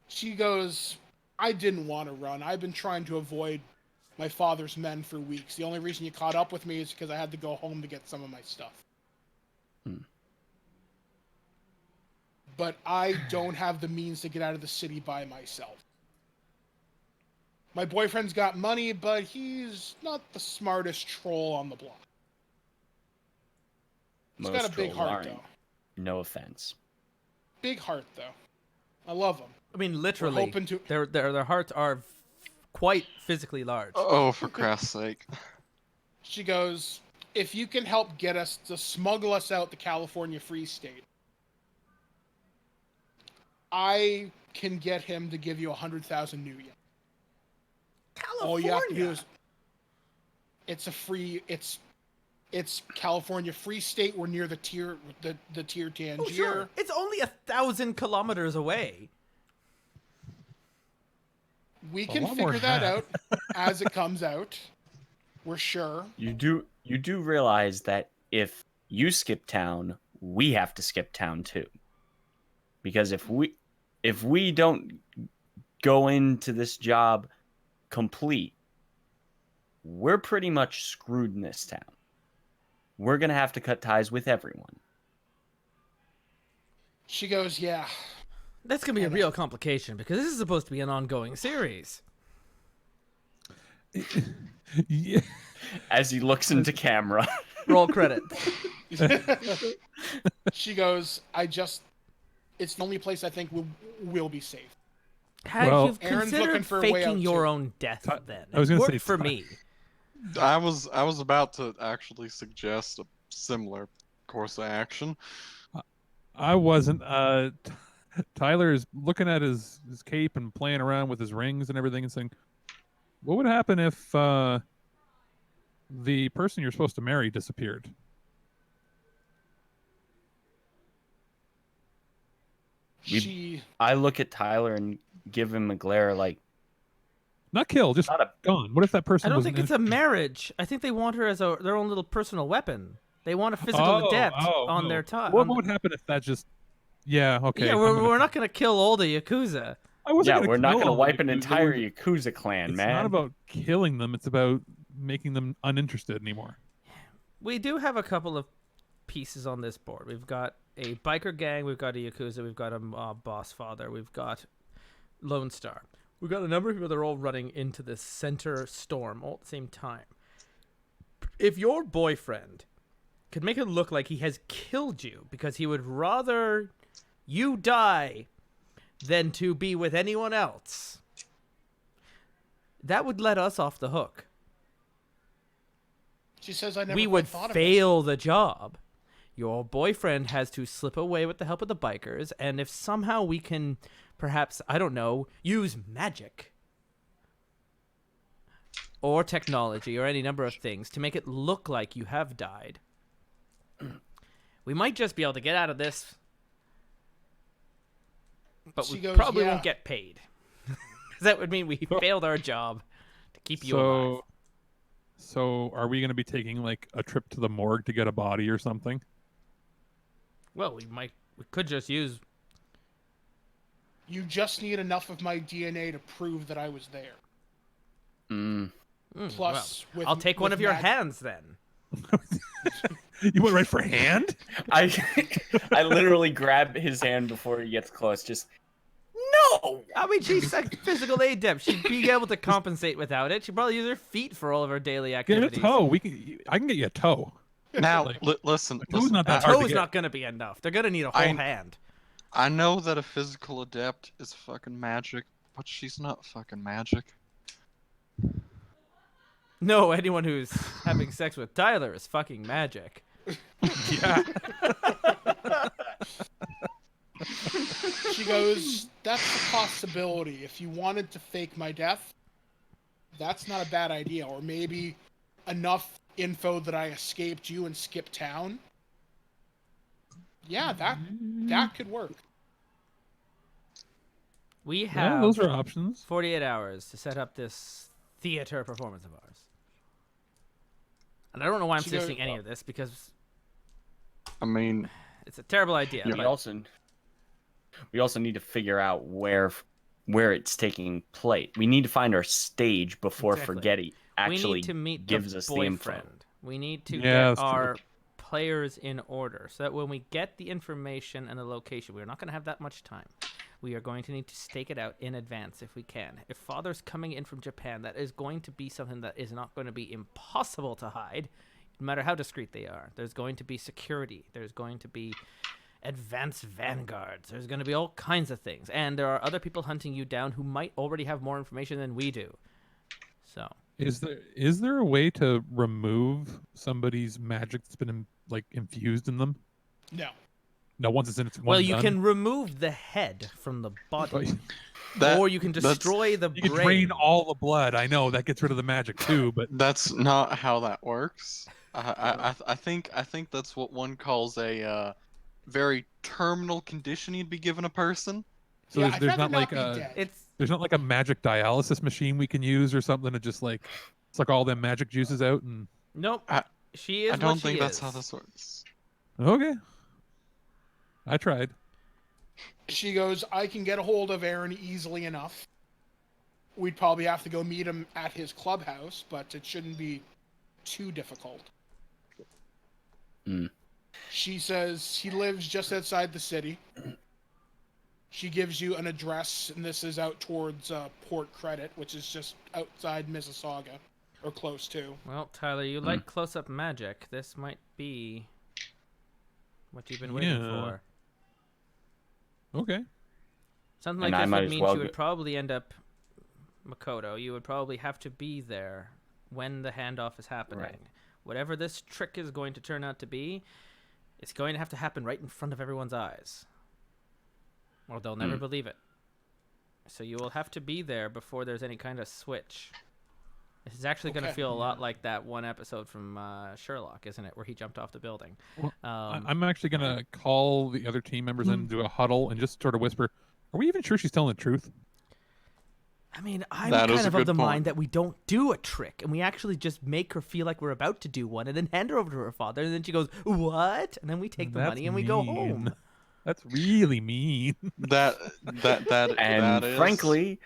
She goes, I didn't want to run. I've been trying to avoid my father's men for weeks. The only reason you caught up with me is because I had to go home to get some of my stuff. But I don't have the means to get out of the city by myself. My boyfriend's got money, but he's not the smartest troll on the block. He's got a big trolls heart, aren't. though. No offense. Big heart, though. I love him. I mean, literally, hoping to- their hearts are quite physically large. Oh, for Christ's sake. She goes, if you can help get us to smuggle us out the California Free State, I can get him to give you 100,000 new yen. California. All you have to do is, it's California Free State. We're near the tier Tangier. Oh, sure. It's only 1,000 kilometers away. We A can lot more figure that than out as it comes out. We're sure. You do realize that if you skip town, we have to skip town too. Because if we don't go into this job complete, we're pretty much screwed in this town. We're going to have to cut ties with everyone. She goes, yeah. That's going to be a real complication because this is supposed to be an ongoing series. Yeah. As he looks into camera. Roll credit. She goes, it's the only place I think we'll be safe. Have Well- you Aaron's considered looking for a way faking out, your too. own death then? I was It gonna worked say for Ty- me. I was about to actually suggest a similar course of action. I wasn't. Tyler is looking at his cape and playing around with his rings and everything and saying, what would happen if the person you're supposed to marry disappeared? I look at Tyler and give him a glare like, Not kill, just not a gone. What if that person I don't was think it's a marriage. I think they want her as their own little personal weapon. They want a physical Oh, adept oh, on no. their time. What would happen if that just... Yeah, okay. Yeah, I'm we're gonna- not going to kill all the Yakuza. I wasn't yeah, gonna we're not kill going to all wipe the an Yakuza. entire Yakuza clan, It's man. not about killing them. It's about making them uninterested anymore. We do have a couple of pieces on this board. We've got a biker gang, we've got a Yakuza, we've got a boss father, we've got Lone Star. We've got a number of people that are all running into this center storm all at the same time. If your boyfriend could make it look like he has killed you because he would rather you die than to be with anyone else, that would let us off the hook. She says, I never We quite would thought of fail the job. Your boyfriend has to slip away with the help of the bikers, and if somehow we can, perhaps, I don't know, use magic or technology or any number of things to make it look like you have died, we might just be able to get out of this, but She we goes, probably "Yeah." won't get paid. 'Cause that would mean we failed our job to keep you alive. So are we going to be taking like a trip to the morgue to get a body or something? Well, we could just use... You just need enough of my DNA to prove that I was there. Plus, well, I'll take one with of your mag- hands then. You went right for hand? I literally grab his hand before he gets close. Just no. I mean, she's a physical adept. She'd be able to compensate without it. She'd probably use her feet for all of her daily Get a activities. toe. I can get you a toe. Now, Like, listen. toe's listen, not that I- hard to Toe's get. not going to be enough. They're going to need a whole hand. I know that a physical adept is fucking magic, But she's not fucking magic. No, anyone who's having sex with Tyler is fucking magic. Yeah. She goes, that's a possibility. If you wanted to fake my death, that's not a bad idea. Or maybe enough info that I escaped you and skipped town. Yeah, that could work. We Yeah, have those are options. 48 hours to set up this theater performance of ours. And I don't know why I'm She goes- suggesting any of this, because I mean, it's a terrible idea. We but also need to figure out where it's taking place. We need to find our stage before Exactly. Forgetty we actually need to meet gives the us the info. boyfriend. We need to Yeah, get that's true. our players in order, so that when we get the information and the location, we're not going to have that much time. We are going to need to stake it out in advance if we can. If Father's coming in from Japan, that is going to be something that is not going to be impossible to hide, no matter how discreet they are. There's going to be security. There's going to be advanced vanguards. There's going to be all kinds of things. And there are other people hunting you down who might already have more information than we do. So, Is there a way to remove somebody's magic that's been infused in them? No. No, once it's in its well, one you done? can remove the head from the body, that, or you can that's- destroy the You can brain. drain all the blood. I know that gets rid of the magic too, but That's not how that works. I think that's what one calls a very terminal condition you'd be given a person. so Yeah, there's I'd not rather like be a dead. It's there's not like a magic dialysis machine we can use or something to just suck all them magic juices out and nope. I- She is. I don't what she think that's is. how this works. okay. I tried. She goes, I can get a hold of Aaron easily enough. We'd probably have to go meet him at his clubhouse, but it shouldn't be too difficult. Mm. She says he lives just outside the city. She gives you an address, and this is out towards Port Credit, which is just outside Mississauga, or close to. Well, Tyler, you like close-up magic. This might be what you've been waiting Yeah. for. Okay. Something And like I this might would as mean well she would go- probably end up, Makoto, you would probably have to be there when the handoff is happening. Right. Whatever this trick is going to turn out to be, it's going to have to happen right in front of everyone's eyes. Or they'll never believe it. So you will have to be there before there's any kind of switch. This is actually going to Okay. feel a lot like that one episode from Sherlock, isn't it? Where he jumped off the building. Well, Um, I'm actually gonna call the other team members in and do a huddle and just sort of whisper, "Are we even sure she's telling the truth?" I mean, I'm That is kind a of good the mind point. that we don't do a trick, and we actually just make her feel like we're about to do one, and then hand her over to her father, and then she goes, "What?" And then we take the That's money and we go mean. home. That's really mean. That And that is, frankly,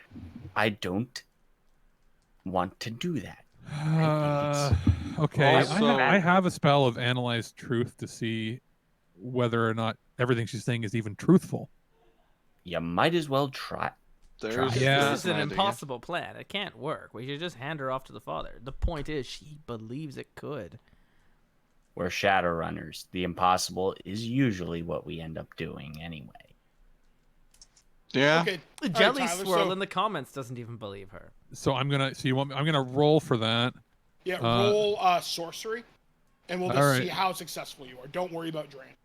I don't want to do that. Okay, Also- I have a spell of analyze truth to see whether or not everything she's saying is even truthful. You might as well try. there's, Yeah. This is an idea. impossible plan. It can't work. We should just hand her off to the father. The point is, she believes it could. We're shadowrunners. The impossible is usually what we end up doing anyway. Yeah. Okay. The all right, jelly Tyler, swirl so- in the comments doesn't even believe her. So I'm gonna. So you want? I'm gonna roll for that. Yeah, Uh, roll sorcery, and we'll just all right. see how successful you are. Don't worry about drain.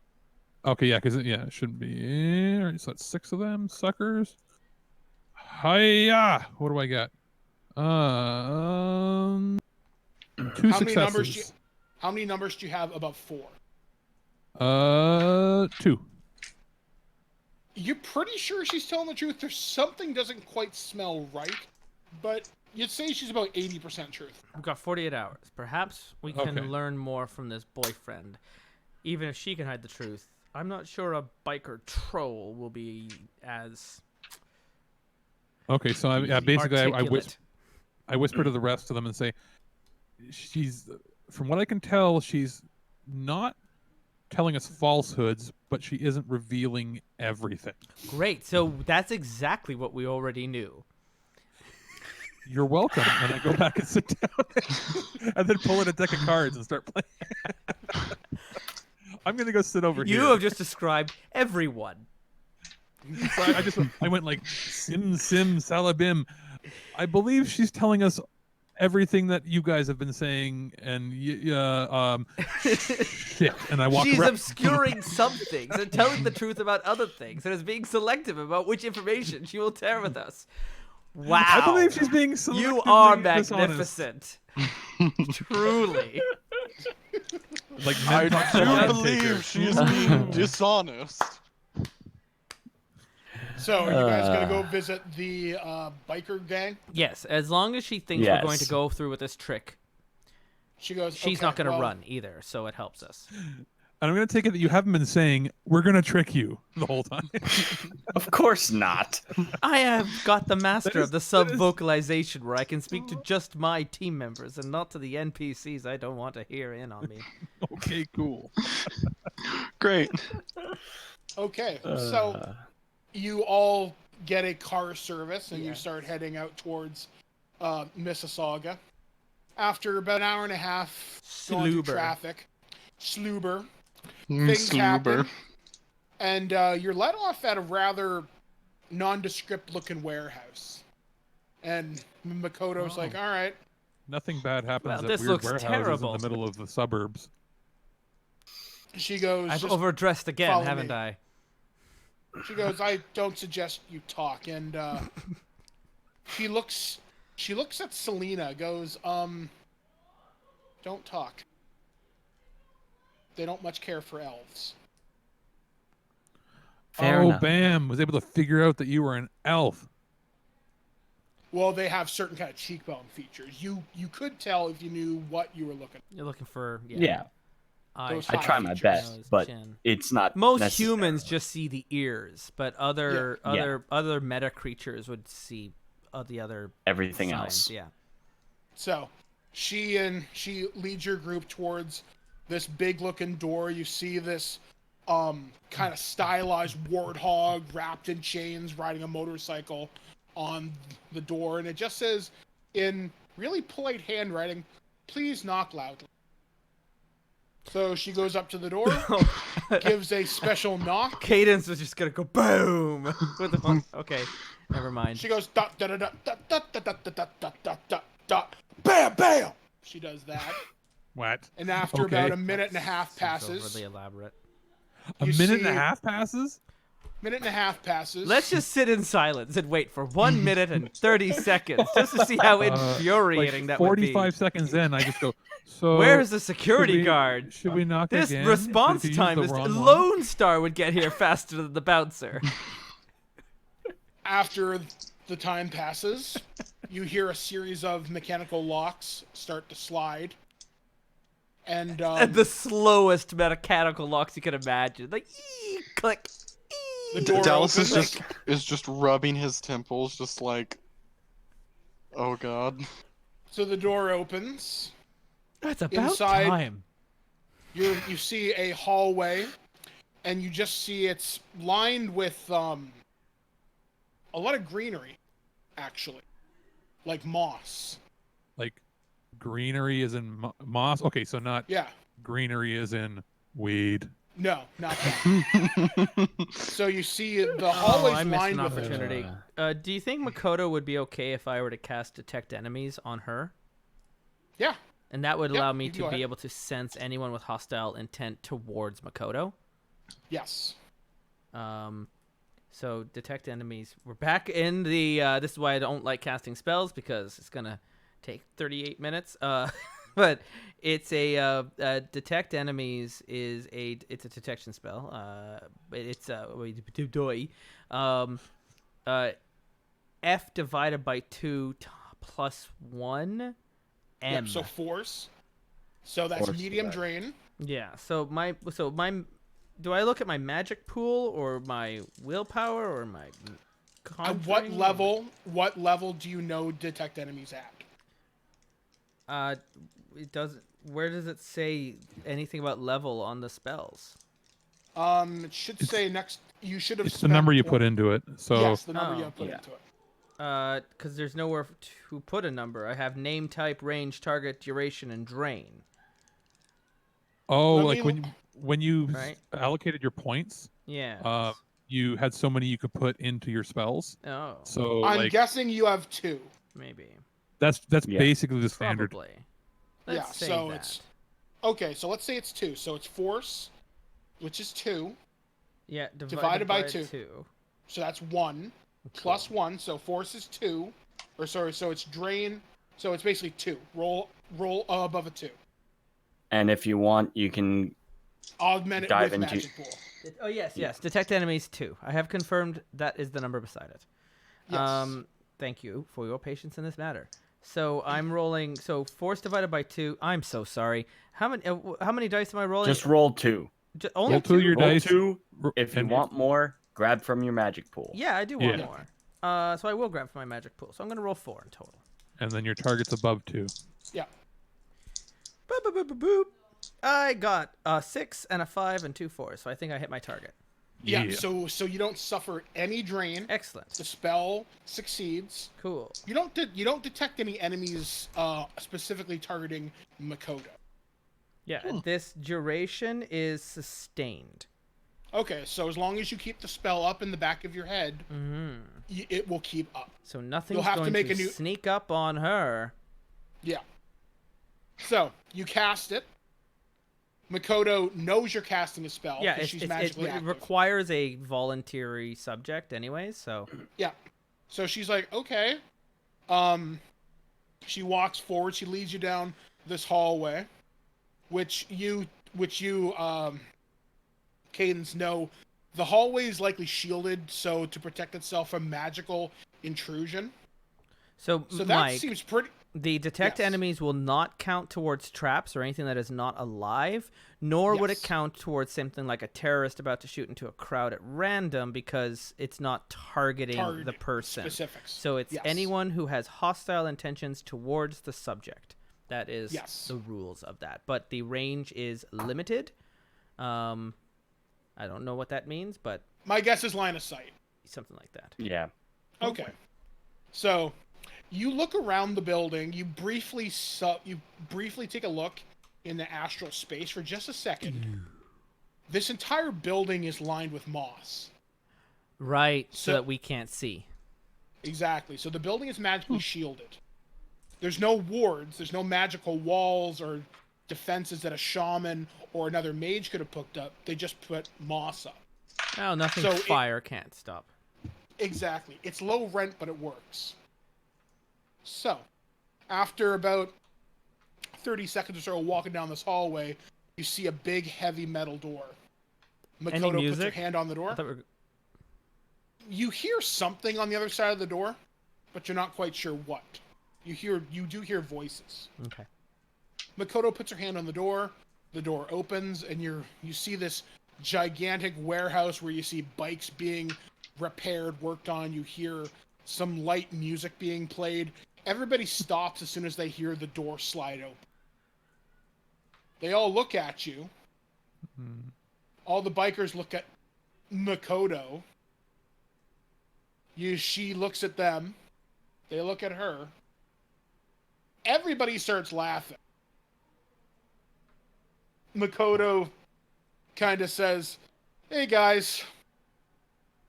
Okay, yeah, because it shouldn't be. All right, so that's 6 of them suckers. Hiya! What do I got? 2 How many numbers do you, successes. how many numbers do you have above 4? 2. You're pretty sure she's telling the truth. There's something doesn't quite smell right, but you'd say she's about 80% truth. We've got 48 hours. Perhaps we can Okay. learn more from this boyfriend. Even if she can hide the truth, I'm not sure a biker troll will be as Okay, so basically articulate. I whisper to the rest of them and say, she's, from what I can tell, she's not telling us falsehoods, but she isn't revealing everything. Great. So that's exactly what we already knew. You're welcome. And I go back and sit down and then pull in a deck of cards and start playing. I'm going to go sit over here. You have just described everyone. So I went like sim salabim. I believe she's telling us everything that you guys have been saying, and shit. And I walk She's around. obscuring some things and telling the truth about other things, and is being selective about which information she will share with us. Wow. I believe she's being selectively You are dishonest. magnificent. Truly. Like I men talk do about believe she is being dishonest. So, are you guys gonna go visit the biker gang? Yes, as long as she thinks we're going to go through with this trick, She goes. she's okay, not going to well, run either, so it helps us. And I'm going to take it that you haven't been saying, we're going to trick you the whole time. Of course not. I have got the master of the sub is- vocalization where I can speak to just my team members and not to the NPCs I don't want to hear in on me. Okay, cool. Great. Okay, so you all get a car service and you start heading out towards Mississauga. After about an hour and a half going through Sluber. traffic, things happen, and you're let off at a rather nondescript-looking warehouse. And Makoto's like, "All right." Nothing bad happens Well, at this weird looks warehouses terrible. in the middle of the suburbs. She goes. I've "Just overdressed again, follow haven't me." I? She goes, "I don't suggest you talk." And she looks at Selena, goes, "Don't talk. They don't much care for elves." Fair enough. Bam! Was able to figure out that you were an elf. Well, they have certain kind of cheekbone features. You could tell if you knew what you were looking You're looking for Yeah, eyes, Those I try my features. best, nose, but chin. it's not. Most necessary. humans just see the ears, but other meta creatures would see the other Everything signs. else. Yeah. So, she leads your group towards this big-looking door. You see this kind of stylized warthog wrapped in chains riding a motorcycle on the door, and it just says in really polite handwriting, "Please knock loudly." So she goes up to the door, gives a special knock. Cadence was just gonna go boom with the one. Okay, never mind. She goes dot dot dot dot dot dot dot dot dot dot dot dot bam bam. She does that, What? and after Okay. about a minute and a half Seems passes, overly elaborate. A you minute and see- a half passes? minute and a half passes. Let's just sit in silence and wait for 1 minute and 30 seconds just to see how infuriating that would be. 45 seconds in, I just go, so... Where's the should security we- guard? Should we knock This again? response Did you use time the is wrong one? Lone Star would get here faster than the bouncer. After the time passes, you hear a series of mechanical locks start to slide, and And the slowest mechanical locks you can imagine. Like, click. the door Dallas opens. is just rubbing his temples, just like, oh god. So the door opens. That's about Inside- time. You see a hallway, and you just see it's lined with a lot of greenery, actually, like moss. Like, greenery is in moss? Okay, so not Yeah, greenery is in weed. no, not that. So you see the hallway's I missed lined an with it. opportunity. Do you think Makoto would be okay if I were to cast Detect Enemies on her? Yeah, And that would Yep, allow me you can to go be ahead. able to sense anyone with hostile intent towards Makoto. yes. So Detect Enemies. We're back in the. This is why I don't like casting spells, because it's gonna take 38 minutes. But it's a Detect Enemies is it's a detection spell. It's F divided by 2 plus 1 M. Yep, so force. So that's Force, medium right. drain. Yeah. So my do I look at my magic pool or my willpower or my At conjuring? what level do you know detect enemies at? It doesn't. Where does it say anything about level on the spells? It should say next. You should have. It's the number you put into it. So Yes, the number Oh, you have put yeah. into it. Because there's nowhere to put a number. I have name, type, range, target, duration, and drain. oh, Let like me- when you Right. allocated your points, Yeah. you had so many you could put into your spells. Oh, So I'm like guessing you have 2. maybe. that's Yeah. basically the standard. Probably. Yeah, Let's say so that. it's okay. So let's say it's 2. So it's force, which is 2. Yeah, divided by 2. 2. So that's 1 plus 1. So force is 2, or sorry. So it's drain. So it's basically 2. Roll above a 2. And if you want, you can Augment it dive with into- magic pool. Oh yes, Yeah. yes. Detect enemies 2. I have confirmed that is the number beside it. Yes. Thank you for your patience in this matter. So I'm rolling. So force divided by 2. I'm so sorry. How many dice am I rolling? just roll 2. Only Roll 2 your Roll dice. 2. If you and- want more, grab from your magic pool. Yeah, I do want Yeah. more. So I will grab from my magic pool. So I'm gonna roll 4 in total. And then your target's above 2. Yeah. Boop, boop, boop, boop, boop. I got a 6 and a 5 and 2 4s, so I think I hit my target. Yeah. So you don't suffer any drain. Excellent. The spell succeeds. Cool. You don't detect any enemies specifically targeting Makoto. Yeah, this duration is sustained. Okay, so as long as you keep the spell up in the back of your head, Mm-hmm. it will keep up. So nothing's have to going make to a new- sneak up on her. Yeah. So you cast it. Makoto knows you're casting a spell Yeah, because she's magically it active. requires a voluntary subject anyways, so... Yeah. So she's like, okay. She walks forward. She leads you down this hallway, which you Cadence know. The hallway is likely shielded, so to protect itself from magical intrusion. So So that Mike, seems pretty. the detect Yes. enemies will not count towards traps or anything that is not alive, nor would it Yes. count towards something like a terrorist about to shoot into a crowd at random because it's not targeting the person. Specifics. So it's Yes. anyone who has hostile intentions towards the subject. That is Yes. the rules of that. But the range is limited. I don't know what that means, but My guess is line of sight. something like that. Yeah. Okay. So, you look around the building. You briefly take a look in the astral space for just a second. This entire building is lined with moss. Right, so So- that we can't see. Exactly. So the building is magically shielded. There's no wards. There's no magical walls or defenses that a shaman or another mage could have put up. They just put moss up. Oh, nothing So fire can't stop. Exactly. It's low rent, but it works. So, after about 30 seconds or so walking down this hallway, you see a big, heavy metal door. Makoto puts her music? hand on the I door. thought we were- You hear something on the other side of the door, but you're not quite sure what. You do hear voices. Okay. Makoto puts her hand on the door opens, and you see this gigantic warehouse where you see bikes being repaired, worked on. You hear some light music being played. Everybody stops as soon as they hear the door slide open. They all look at you. All the bikers look at Makoto. She looks at them. They look at her. Everybody starts laughing. Makoto kind of says, "Hey guys,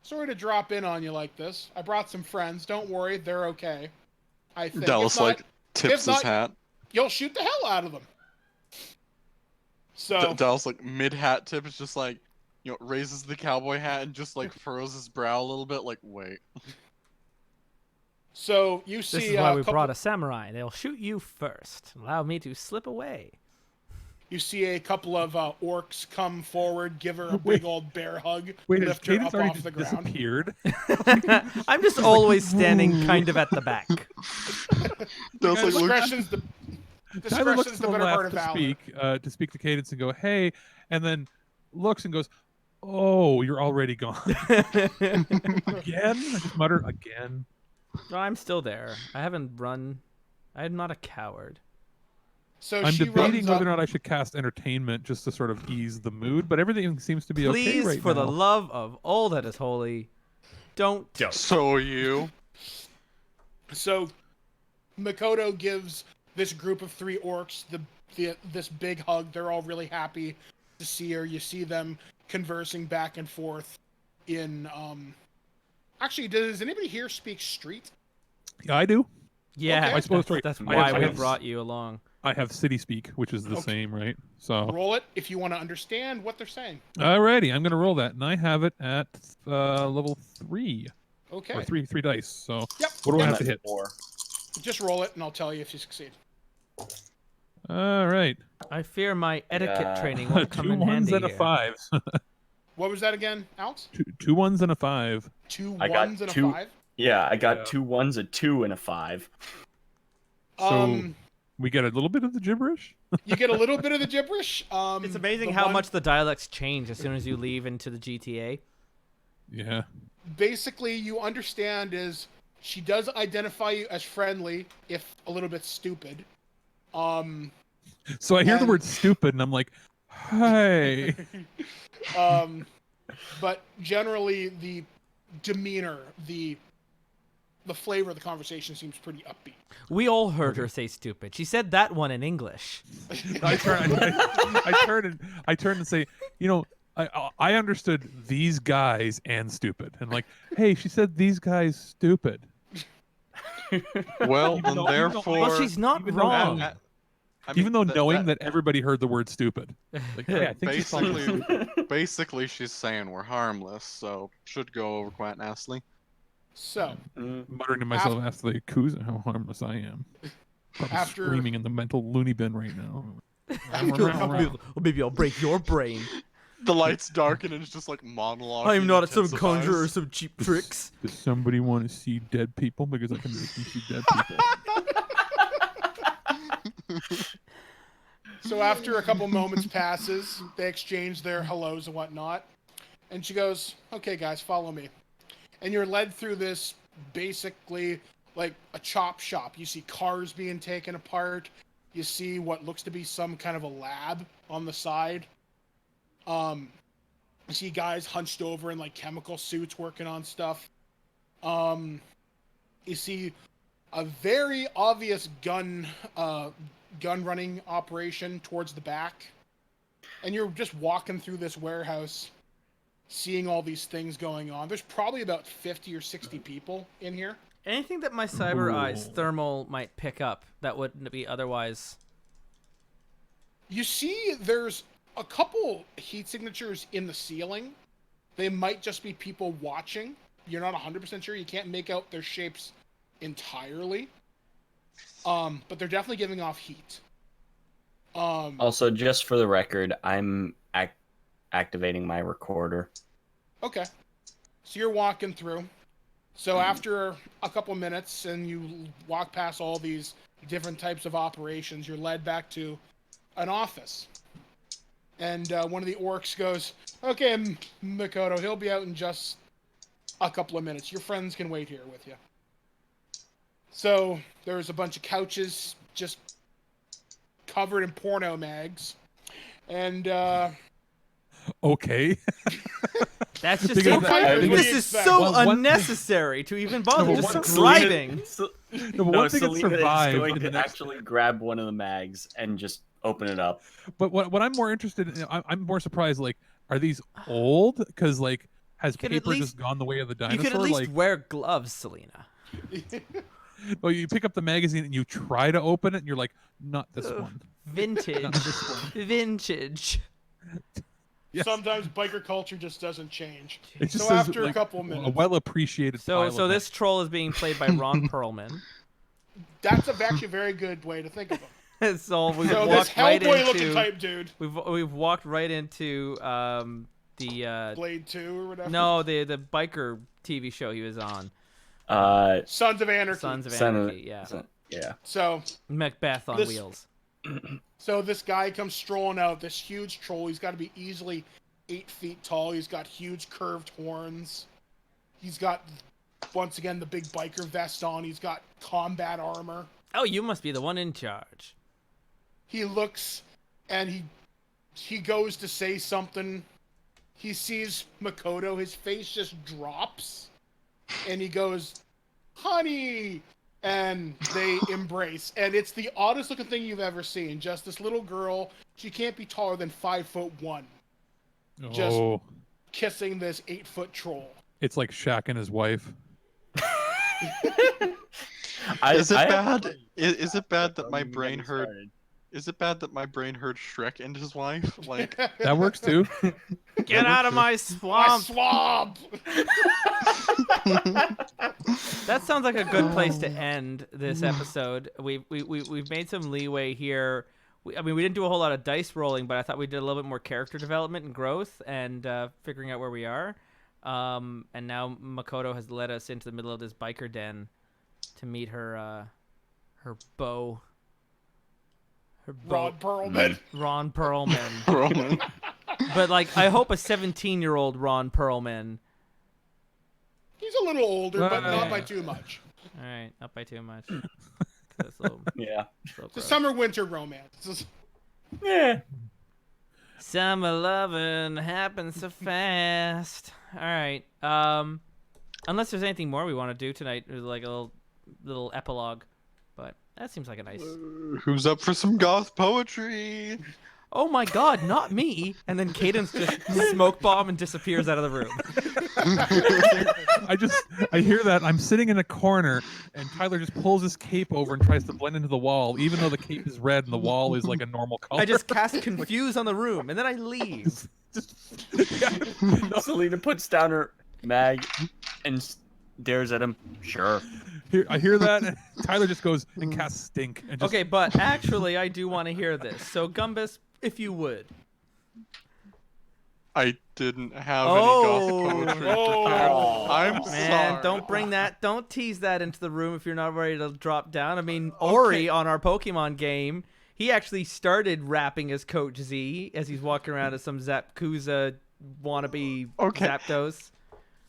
sorry to drop in on you like this. I brought some friends. Don't worry, they're okay. I think Dallas if not, like tips if not- his hat. you'll shoot the hell out of them." So Dallas like mid hat tip is just like, raises the cowboy hat and just like furrows his brow a little bit. Like, wait. So you see This is why we couple, brought a samurai. They'll shoot you first. Allow me to slip away. You see a couple of orcs come forward, give her a big old bear hug, Wait, has lift her Cadence up already off just the ground. disappeared? I'm just always standing kind of at the back. Dallas like, look, Discretion's the Tyler looks discretion's to the the better part left of to valor. speak to Cadence and go, "Hey," and then looks and goes, "Oh, you're already gone again." I just mutter again. No, I'm still there. I haven't run. I'm not a coward. So I'm she debating runs whether or up. not I should cast entertainment just to sort of ease the mood, but everything seems to be okay Please, right for now. the love of all that is holy, don't. so you. So Makoto gives this group of 3 orcs this big hug. They're all really happy to see her. You see them conversing back and forth. in actually, does anybody here speak street? Yeah, I do. Yeah, Okay. I suppose that's right. why I we have- brought you along. I have city speak, which is the Okay. same, right? So, Roll it if you want to understand what they're saying. alrighty, I'm gonna roll that, and I have it at level 3 Okay. or three dice. So, Yep. what do I I'm have to at hit? 4. Just roll it, and I'll tell you if you succeed. All right, I fear my etiquette Yeah. training won't come 2 in 1s handy and a here. 5. What was that again, Alex? two 1s and a 5. Two I got ones and a 2. 5. Yeah, I got Yeah. 2 1s, a 2, and a 5. So we get a little bit of the gibberish. You get a little bit of the gibberish. It's amazing the how one- much the dialects change as soon as you leave into the GTA. Yeah. Basically, you understand is she does identify you as friendly, if a little bit stupid. So I hear the And- word stupid, and I'm like, "Hey." But generally, the demeanor, the flavor of the conversation seems pretty upbeat. We all heard her say stupid. She said that one in English. I turn and say, you know, I understood these guys and stupid, and like, hey, she said these guys stupid. Well, Even then though- therefore, Well, she's not even though- wrong. I mean, Even though that- knowing that- that everybody heard the word stupid, like, hey, I think she's probably basically, basically, she's saying we're harmless, so should go over quite nicely. So, muttering to myself after the Yakuza how harmless I am. Probably After- screaming in the mental loony bin right now. Maybe I'll break your brain. The lights darken and it's just like monologue. I'm not some conjurer or some cheap tricks. Does somebody want to see dead people? Because I can make them see dead people. so after a couple moments passes, they exchange their hellos and whatnot. And she goes, okay, guys, follow me. And you're led through this basically like a chop shop. You see cars being taken apart. You see what looks to be some kind of a lab on the side. You see guys hunched over in like chemical suits working on stuff. You see a very obvious gun running operation towards the back. And you're just walking through this warehouse, seeing all these things going on. There's probably about 50 or 60 people in here. Anything that my cyber eyes Ooh. thermal might pick up that wouldn't be otherwise. You see there's a couple heat signatures in the ceiling. They might just be people watching. You're not 100% sure. You can't make out their shapes entirely. But they're definitely giving off heat. Also, just for the record, I'm activating my recorder. Okay. So you're walking through. So after a couple minutes and you walk past all these different types of operations, you're led back to an office. And one of the orcs goes, okay, Makoto, he'll be out in just a couple of minutes. Your friends can wait here with you. So there's a bunch of couches just covered in porno mags. And Okay. That's just Because I think this it's is that- so Well, one- unnecessary to even bother No, just one- describing. No, but one thing that Selena is survived going in the to next- actually grab one of the mags and just open it up. But what I'm more interested in, I'm more surprised. Like, are these old? Because like, has could at paper least- just gone the way of the You dinosaur? could at least Like, wear gloves, Selena. well, you pick up the magazine and you try to open it, and you're like, not this Ugh. one. Vintage. Not this one. Vintage. Yes. sometimes biker culture just doesn't change. It just So says, after a like, couple a minutes, well appreciated. So this troll is being played by Ron Perlman. that's actually a very good way to think of him. So we've So this walked right Hellboy-looking into type dude, we've walked right into the Blade 2 or whatever. no the biker TV show he was on, Sons of Anarchy. Sons of Son of- Anarchy. Yeah, yeah. So Macbeth on This- wheels. So this guy comes strolling out, this huge troll. He's got to be easily 8 feet tall. He's got huge curved horns. He's got, once again, the big biker vest on. He's got combat armor. Oh, you must be the one in charge. He looks and he goes to say something. He sees Makoto. His face just drops. And he goes, honey! And they embrace. And it's the oddest looking thing you've ever seen. Just this little girl. She can't be taller than 5'1". Just- Oh, kissing this 8-foot troll. It's like Shaq and his wife. Is it bad that my brain heard? Is it bad that my brain heard Shrek and his wife? Like That works too. Get out of my My swamp. swamp! That sounds like a good place to end this episode. We've made some leeway here. We didn't do a whole lot of dice rolling, but I thought we did a little bit more character development and growth and figuring out where we are. And now Makoto has led us into the middle of this biker den to meet her beau. Her beau. Ron Perlman. Ron Perlman. But like, I hope a 17-year-old Ron Perlman. He's a little older, but Yeah. not by too much. All right, not by too much. That's a little, Yeah. little It's a gross. summer-winter romance. It's Yeah. Summer loving happens so fast. All right. Unless there's anything more we want to do tonight, there's like a little epilogue, but that seems like a nice. who's up for some goth poetry? Oh my God, not me! And then Cadence just smoke bomb and disappears out of the room. I hear that. I'm sitting in a corner, and Tyler just pulls his cape over and tries to blend into the wall, even though the cape is red and the wall is like a normal color. I just cast confuse on the room, and then I leave. Selena puts down her mag and stares at him. Sure. I hear that, and Tyler just goes and casts stink. And just, Okay, but actually, I do want to hear this. So, Gumbus, if you would. I didn't have Oh. any goth poetry Oh. prepared. I'm Man, sorry. don't bring that. Don't tease that into the room if you're not ready to drop down. I mean, Ori on our Pokemon game, he actually started rapping as Coach Z as he's walking around as some Zapkuza wannabe Okay. Zapdos.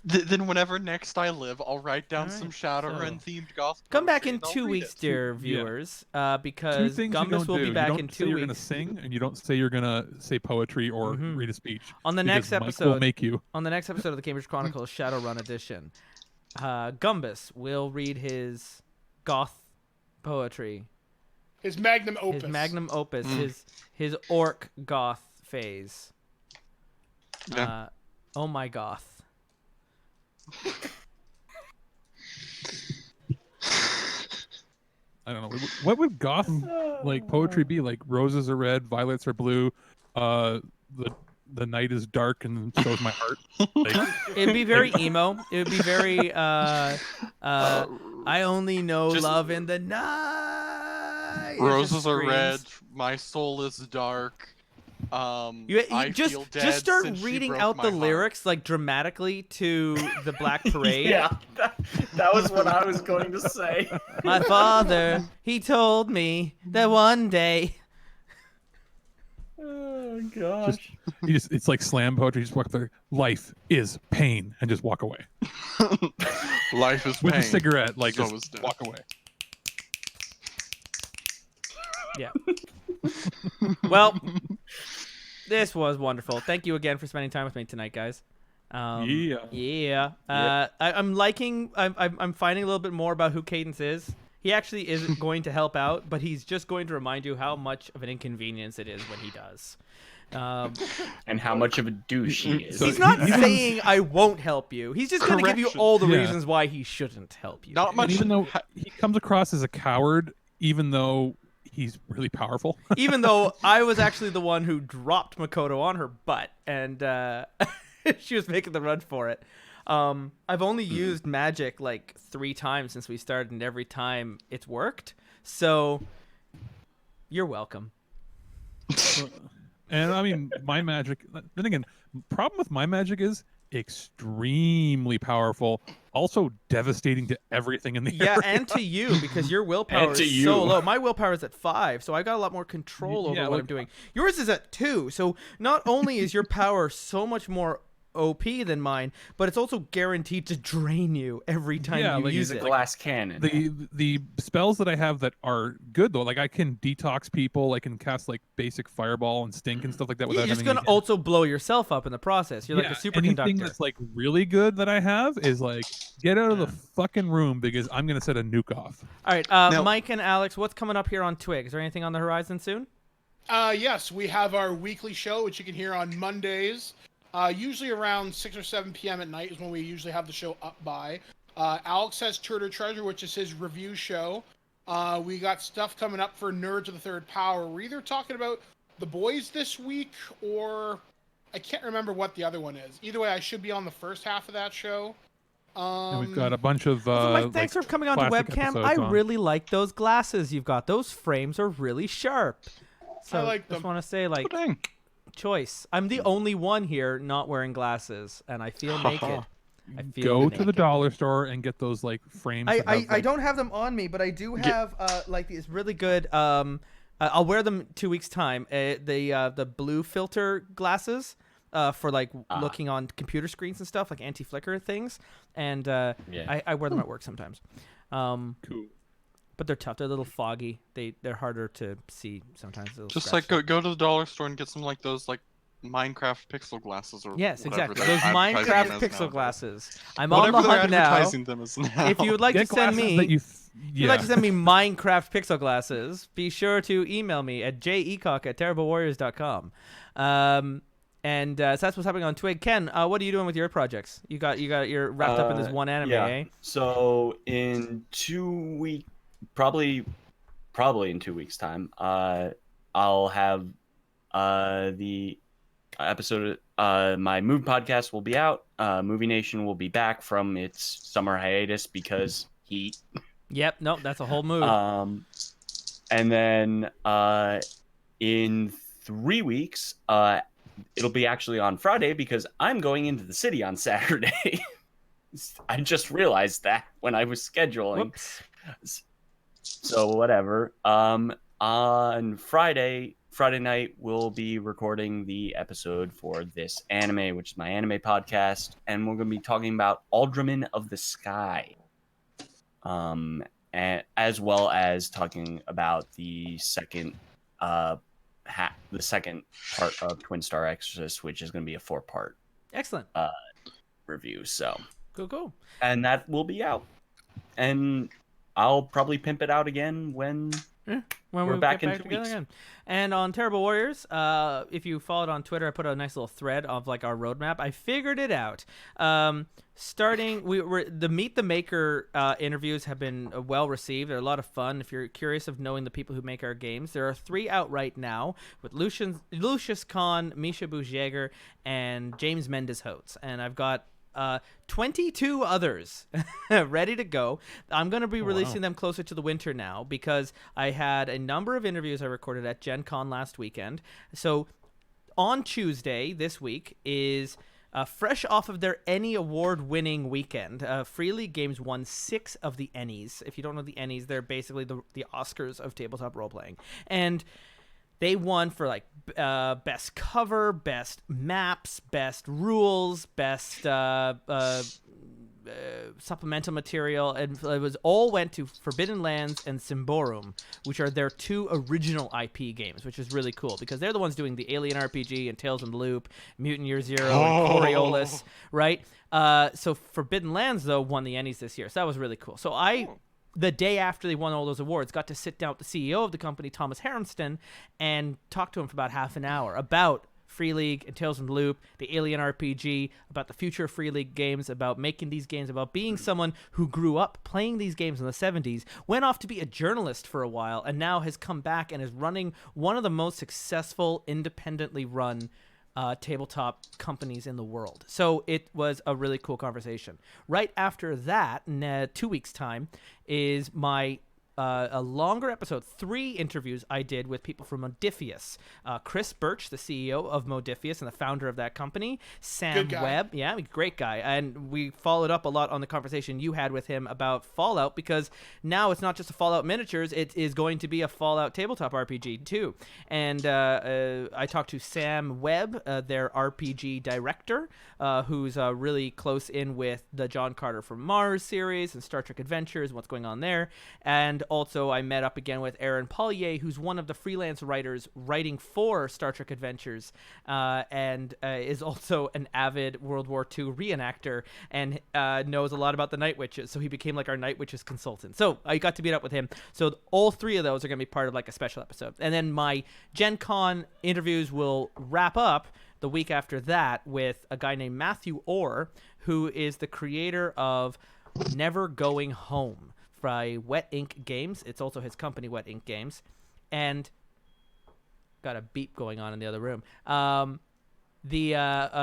Then whenever next I live, I'll write down Alright, some Shadowrun themed goth. Come back poetry in and I'll 2 read weeks, it. dear Yeah. viewers, two because things you Gumbus don't will do. be back you don't in say 2 you're gonna weeks. sing, and you don't say you're gonna say poetry or Mhm. read a speech. On the because next Mike episode, will make you. on the next episode of the Cambridge Chronicles Shadowrun edition, Gumbus will read his goth poetry. his magnum opus. His magnum opus, his orc goth phase. Yeah. Oh my goth. I don't know. What would goth like poetry be? Like roses are red, violets are blue. The night is dark, and so is my heart. Like, It'd be very emo. It would be very I only know Just- love in the night. It just Roses are red. screams. My soul is dark. You I just feel dead start since she reading broke out my the heart. lyrics like dramatically to the Black Parade. Yeah. That was what I was going to say. My father, he told me that one day. Oh gosh. it's like slam poetry. You just walk there. Life is pain, and just walk away Life is with pain. a cigarette. Like So just is death. walk away. Yeah. Well, this was wonderful. Thank you again for spending time with me tonight, guys. Yeah. I'm liking. I'm finding a little bit more about who Cadence is. He actually isn't going to help out, but he's just going to remind you how much of an inconvenience it is when he does. And how much of a douche he is. So He's not he- saying I won't help you. He's just going to give you Correction. all the Yeah. reasons why he shouldn't help you. Not And much. even though he comes across as a coward, even though he's really powerful. Even though I was actually the one who dropped Makoto on her butt, and she was making the run for it. I've only used magic like 3 times since we started, and every time it's worked. So you're welcome. And I mean, my magic. Then again, problem with my magic is extremely powerful, also devastating to everything in the Yeah, area. and to you, because your willpower And to is you. so low. My willpower is at 5, so I got a lot more control over Yeah, what like- I'm doing. Yours is at 2, so not only is your power so much more OP than mine, but it's also guaranteed to drain you every time Yeah, you like, use Use a it. glass cannon. The spells that I have that are good though, like I can detox people, I can cast like basic fireball and stink and stuff like that without You're just having gonna also blow yourself up in the process. You're like a Anything superconductor. that's like really good that I have is like get out of the fucking room because I'm gonna set a nuke off. All right, Now- Mike and Alex, what's coming up here on Twig? Is there anything on the horizon soon? Yes, we have our weekly show, which you can hear on Mondays Usually around 6 or 7 p.m. at night is when we usually have the show up by. Alex has Turtle Treasure, which is his review show. We got stuff coming up for Nerds of the Third Power. We're either talking about The Boys this week, or I can't remember what the other one is. Either way, I should be on the first half of that show. And we've got a bunch of Mike, thanks for coming on to classic webcam. episodes I on. really like those glasses you've got. Those frames are really sharp. So I like just them. want to say, like, Dang. choice. I'm the only one here not wearing glasses, and I feel naked. I feel Go to the naked. dollar store and get those like frames. that I have, like, don't have them on me, but I do have like these really good. I'll wear them 2 weeks time. The blue filter glasses for like looking on computer screens and stuff, like anti-flicker things, and I wear them at work sometimes. Cool. But they're tough. They're a little foggy. They're harder to see sometimes. Just like go to the dollar store and get some like those like Minecraft pixel glasses or yes, whatever exactly. they're Those advertising Minecraft them as pixel now. glasses. I'm Whatever on the they're hunt now. advertising them as now. If you would like Get to send glasses that me, you if you'd like to yeah. send me Minecraft pixel glasses, be sure to email me at jecock@terriblewarriors.com. And so that's what's happening on Twig. Ken, what are you doing with your projects? You're wrapped up in this one anime, yeah. eh? So in 2 weeks, probably in 2 weeks' time, I'll have the episode. My Move podcast will be out. Movie Nation will be back from its summer hiatus because heat. Yep. Nope. That's a whole move. And then in 3 weeks, it'll be actually on Friday because I'm going into the city on Saturday. I just realized that when I was scheduling. Whoops. So whatever. On Friday night, we'll be recording the episode for this anime, which is my anime podcast, and we're going to be talking about Alderman of the Sky, and as well as talking about the second part of Twin Star Exorcist, which is going to be a 4-part Excellent. review. So Cool. and that will be out, and I'll probably pimp it out again when When we're we back get in back 2 together weeks. again. And on Terrible Warriors, if you followed on Twitter, I put a nice little thread of like our roadmap. I figured it out. Starting, the Meet the Maker interviews have been well received. They're a lot of fun. If you're curious of knowing the people who make our games, there are 3 out right now with Lucius Kahn, Misha Bujjager, and James Mendez-Holtz. And I've got 22 others ready to go. I'm going to be releasing them closer to the winter now because I had a number of interviews I recorded at Gen Con last weekend. So on Tuesday this week is fresh off of their Ennie Award-winning weekend. Free League Games won 6 of the Ennies. If you don't know the Ennies, they're basically the Oscars of tabletop role-playing. And they won for like best cover, best maps, best rules, best supplemental material, and it was all went to Forbidden Lands and Symborum, which are their 2 original IP games, which is really cool because they're the ones doing the Alien RPG and Tales from the Loop, Mutant Year Zero, and Coriolis, right? So Forbidden Lands though won the Ennies this year, so that was really cool. So the day after they won all those awards, got to sit down with the CEO of the company, Thomas Harmston, and talk to him for about half an hour about Free League and Tales from the Loop, the Alien RPG, about the future of Free League games, about making these games, about being someone who grew up playing these games in the 70s, went off to be a journalist for a while, and now has come back and is running one of the most successful, independently run tabletop companies in the world. So it was a really cool conversation. Right after that, in 2 weeks' time, is my a longer episode, 3 interviews I did with people from Modifius. Chris Birch, the CEO of Modifius and the founder of that company. Sam Webb, great guy. And we followed up a lot on the conversation you had with him about Fallout, because now it's not just a Fallout miniatures, it is going to be a Fallout tabletop RPG too. And I talked to Sam Webb, their RPG director, who's really close in with the John Carter from Mars series and Star Trek Adventures and what's going on there. And also I met up again with Aaron Pollier, who's one of the freelance writers writing for Star Trek Adventures, and is also an avid World War II reenactor and knows a lot about the Night Witches. So he became like our Night Witches consultant. So I got to meet up with him. So all 3 of those are going to be part of like a special episode. And then my Gen Con interviews will wrap up the week after that with a guy named Matthew Orr, who is the creator of Never Going Home by Wet Ink Games. It's also his company, Wet Ink Games. And got a beep going on in the other room. The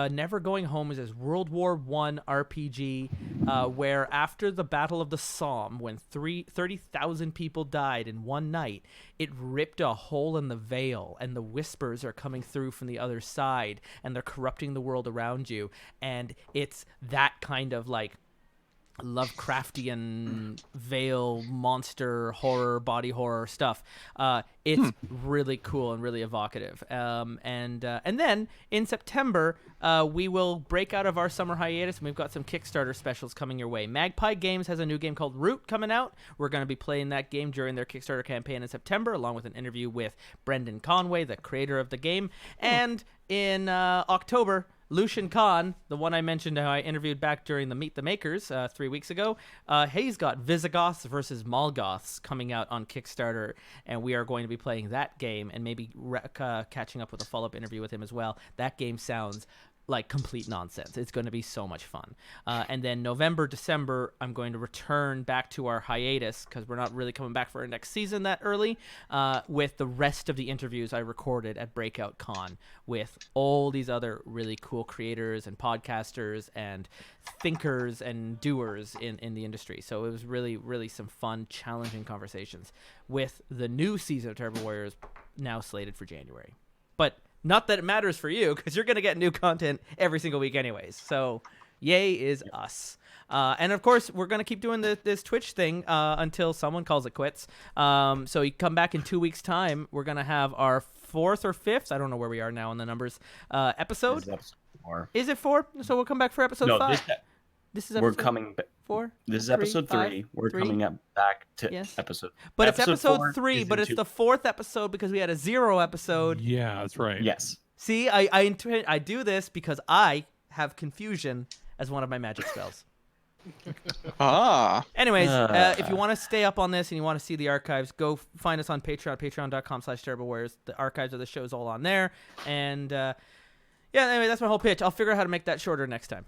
Never Going Home is his World War I RPG, where after the Battle of the Somme, when 30,000 people died in one night, it ripped a hole in the veil, and the whispers are coming through from the other side, and they're corrupting the world around you. And it's that kind of like Lovecraftian veil monster horror, body horror stuff. It's really cool and really evocative. And then in September we will break out of our summer hiatus, and we've got some Kickstarter specials coming your way. Magpie Games has a new game called Root coming out. We're going to be playing that game during their Kickstarter campaign in September, along with an interview with Brendan Conway, the creator of the game. And in October, Lucian Khan, the one I mentioned how I interviewed back during the Meet the Makers 3 weeks ago, he's got Visigoths versus Molgoths coming out on Kickstarter, and we are going to be playing that game and maybe catching up with a follow-up interview with him as well. That game sounds like complete nonsense. It's going to be so much fun. And then November, December, I'm going to return back to our hiatus because we're not really coming back for our next season that early, with the rest of the interviews I recorded at Breakout Con with all these other really cool creators and podcasters and thinkers and doers in the industry. So it was really, really some fun, challenging conversations with the new season of Turbo Warriors now slated for January. But not that it matters for you, because you're going to get new content every single week anyways. So yay is us. And of course, we're going to keep doing this Twitch thing until someone calls it quits. So you come back in 2 weeks' time. We're going to have our 4th or 5th, I don't know where we are now on the numbers, episode. This is episode 4. Is it 4? So we'll come back for episode 5. This is episode we're coming 4. This is episode 3. We're coming up back to episode. But it's episode 3, but it's the 4th episode because we had a 0 episode. Yeah, that's right. Yes. See, I do this because I have confusion as one of my magic spells. Anyways, if you want to stay up on this and you want to see the archives, go find us on Patreon, patreon.com/TurboWarriors. The archives of the show's all on there. And anyway, that's my whole pitch. I'll figure out how to make that shorter next time.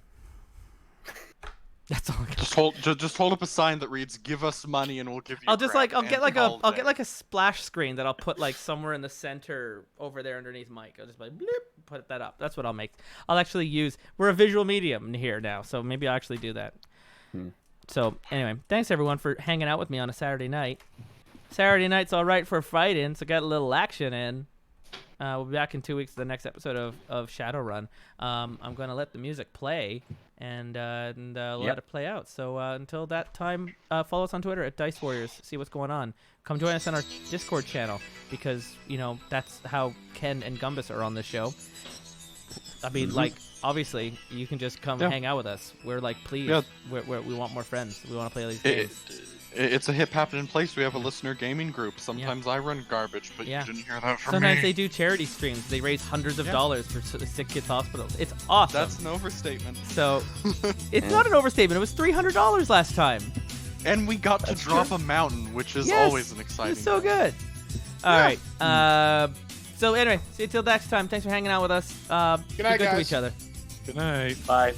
That's all I got. Just hold up a sign that reads "Give us money and we'll give you." I'll get like a splash screen that I'll put like somewhere in the center over there underneath Mike. I'll just like bloop, put that up. That's what I'll make. I'll actually use. We're a visual medium here now, so maybe I'll actually do that. So anyway, thanks everyone for hanging out with me on a Saturday night. Saturday night's all right for fighting, so get a little action in. We'll be back in 2 weeks for the next episode of Shadowrun. I'm going to let the music play and let it play out. So until that time, follow us on Twitter at Dice Warriors. See what's going on. Come join us on our Discord channel because, that's how Ken and Gumbus are on the show. I mean, obviously, you can just come hang out with us. We're like, please, we want more friends. We want to play these games. It's a hip happening place. We have a listener gaming group. Sometimes I run garbage, but you didn't hear that from me. Sometimes they do charity streams. They raise hundreds of dollars for sick kids' hospitals. It's awesome. That's an overstatement. So, it's not an overstatement. It was $300 last time. And we got to drop a mountain, which is always an exciting It's so good. All right. So anyway, see you till next time. Thanks for hanging out with us. Good night, be good guys. to each other. Good night. Bye.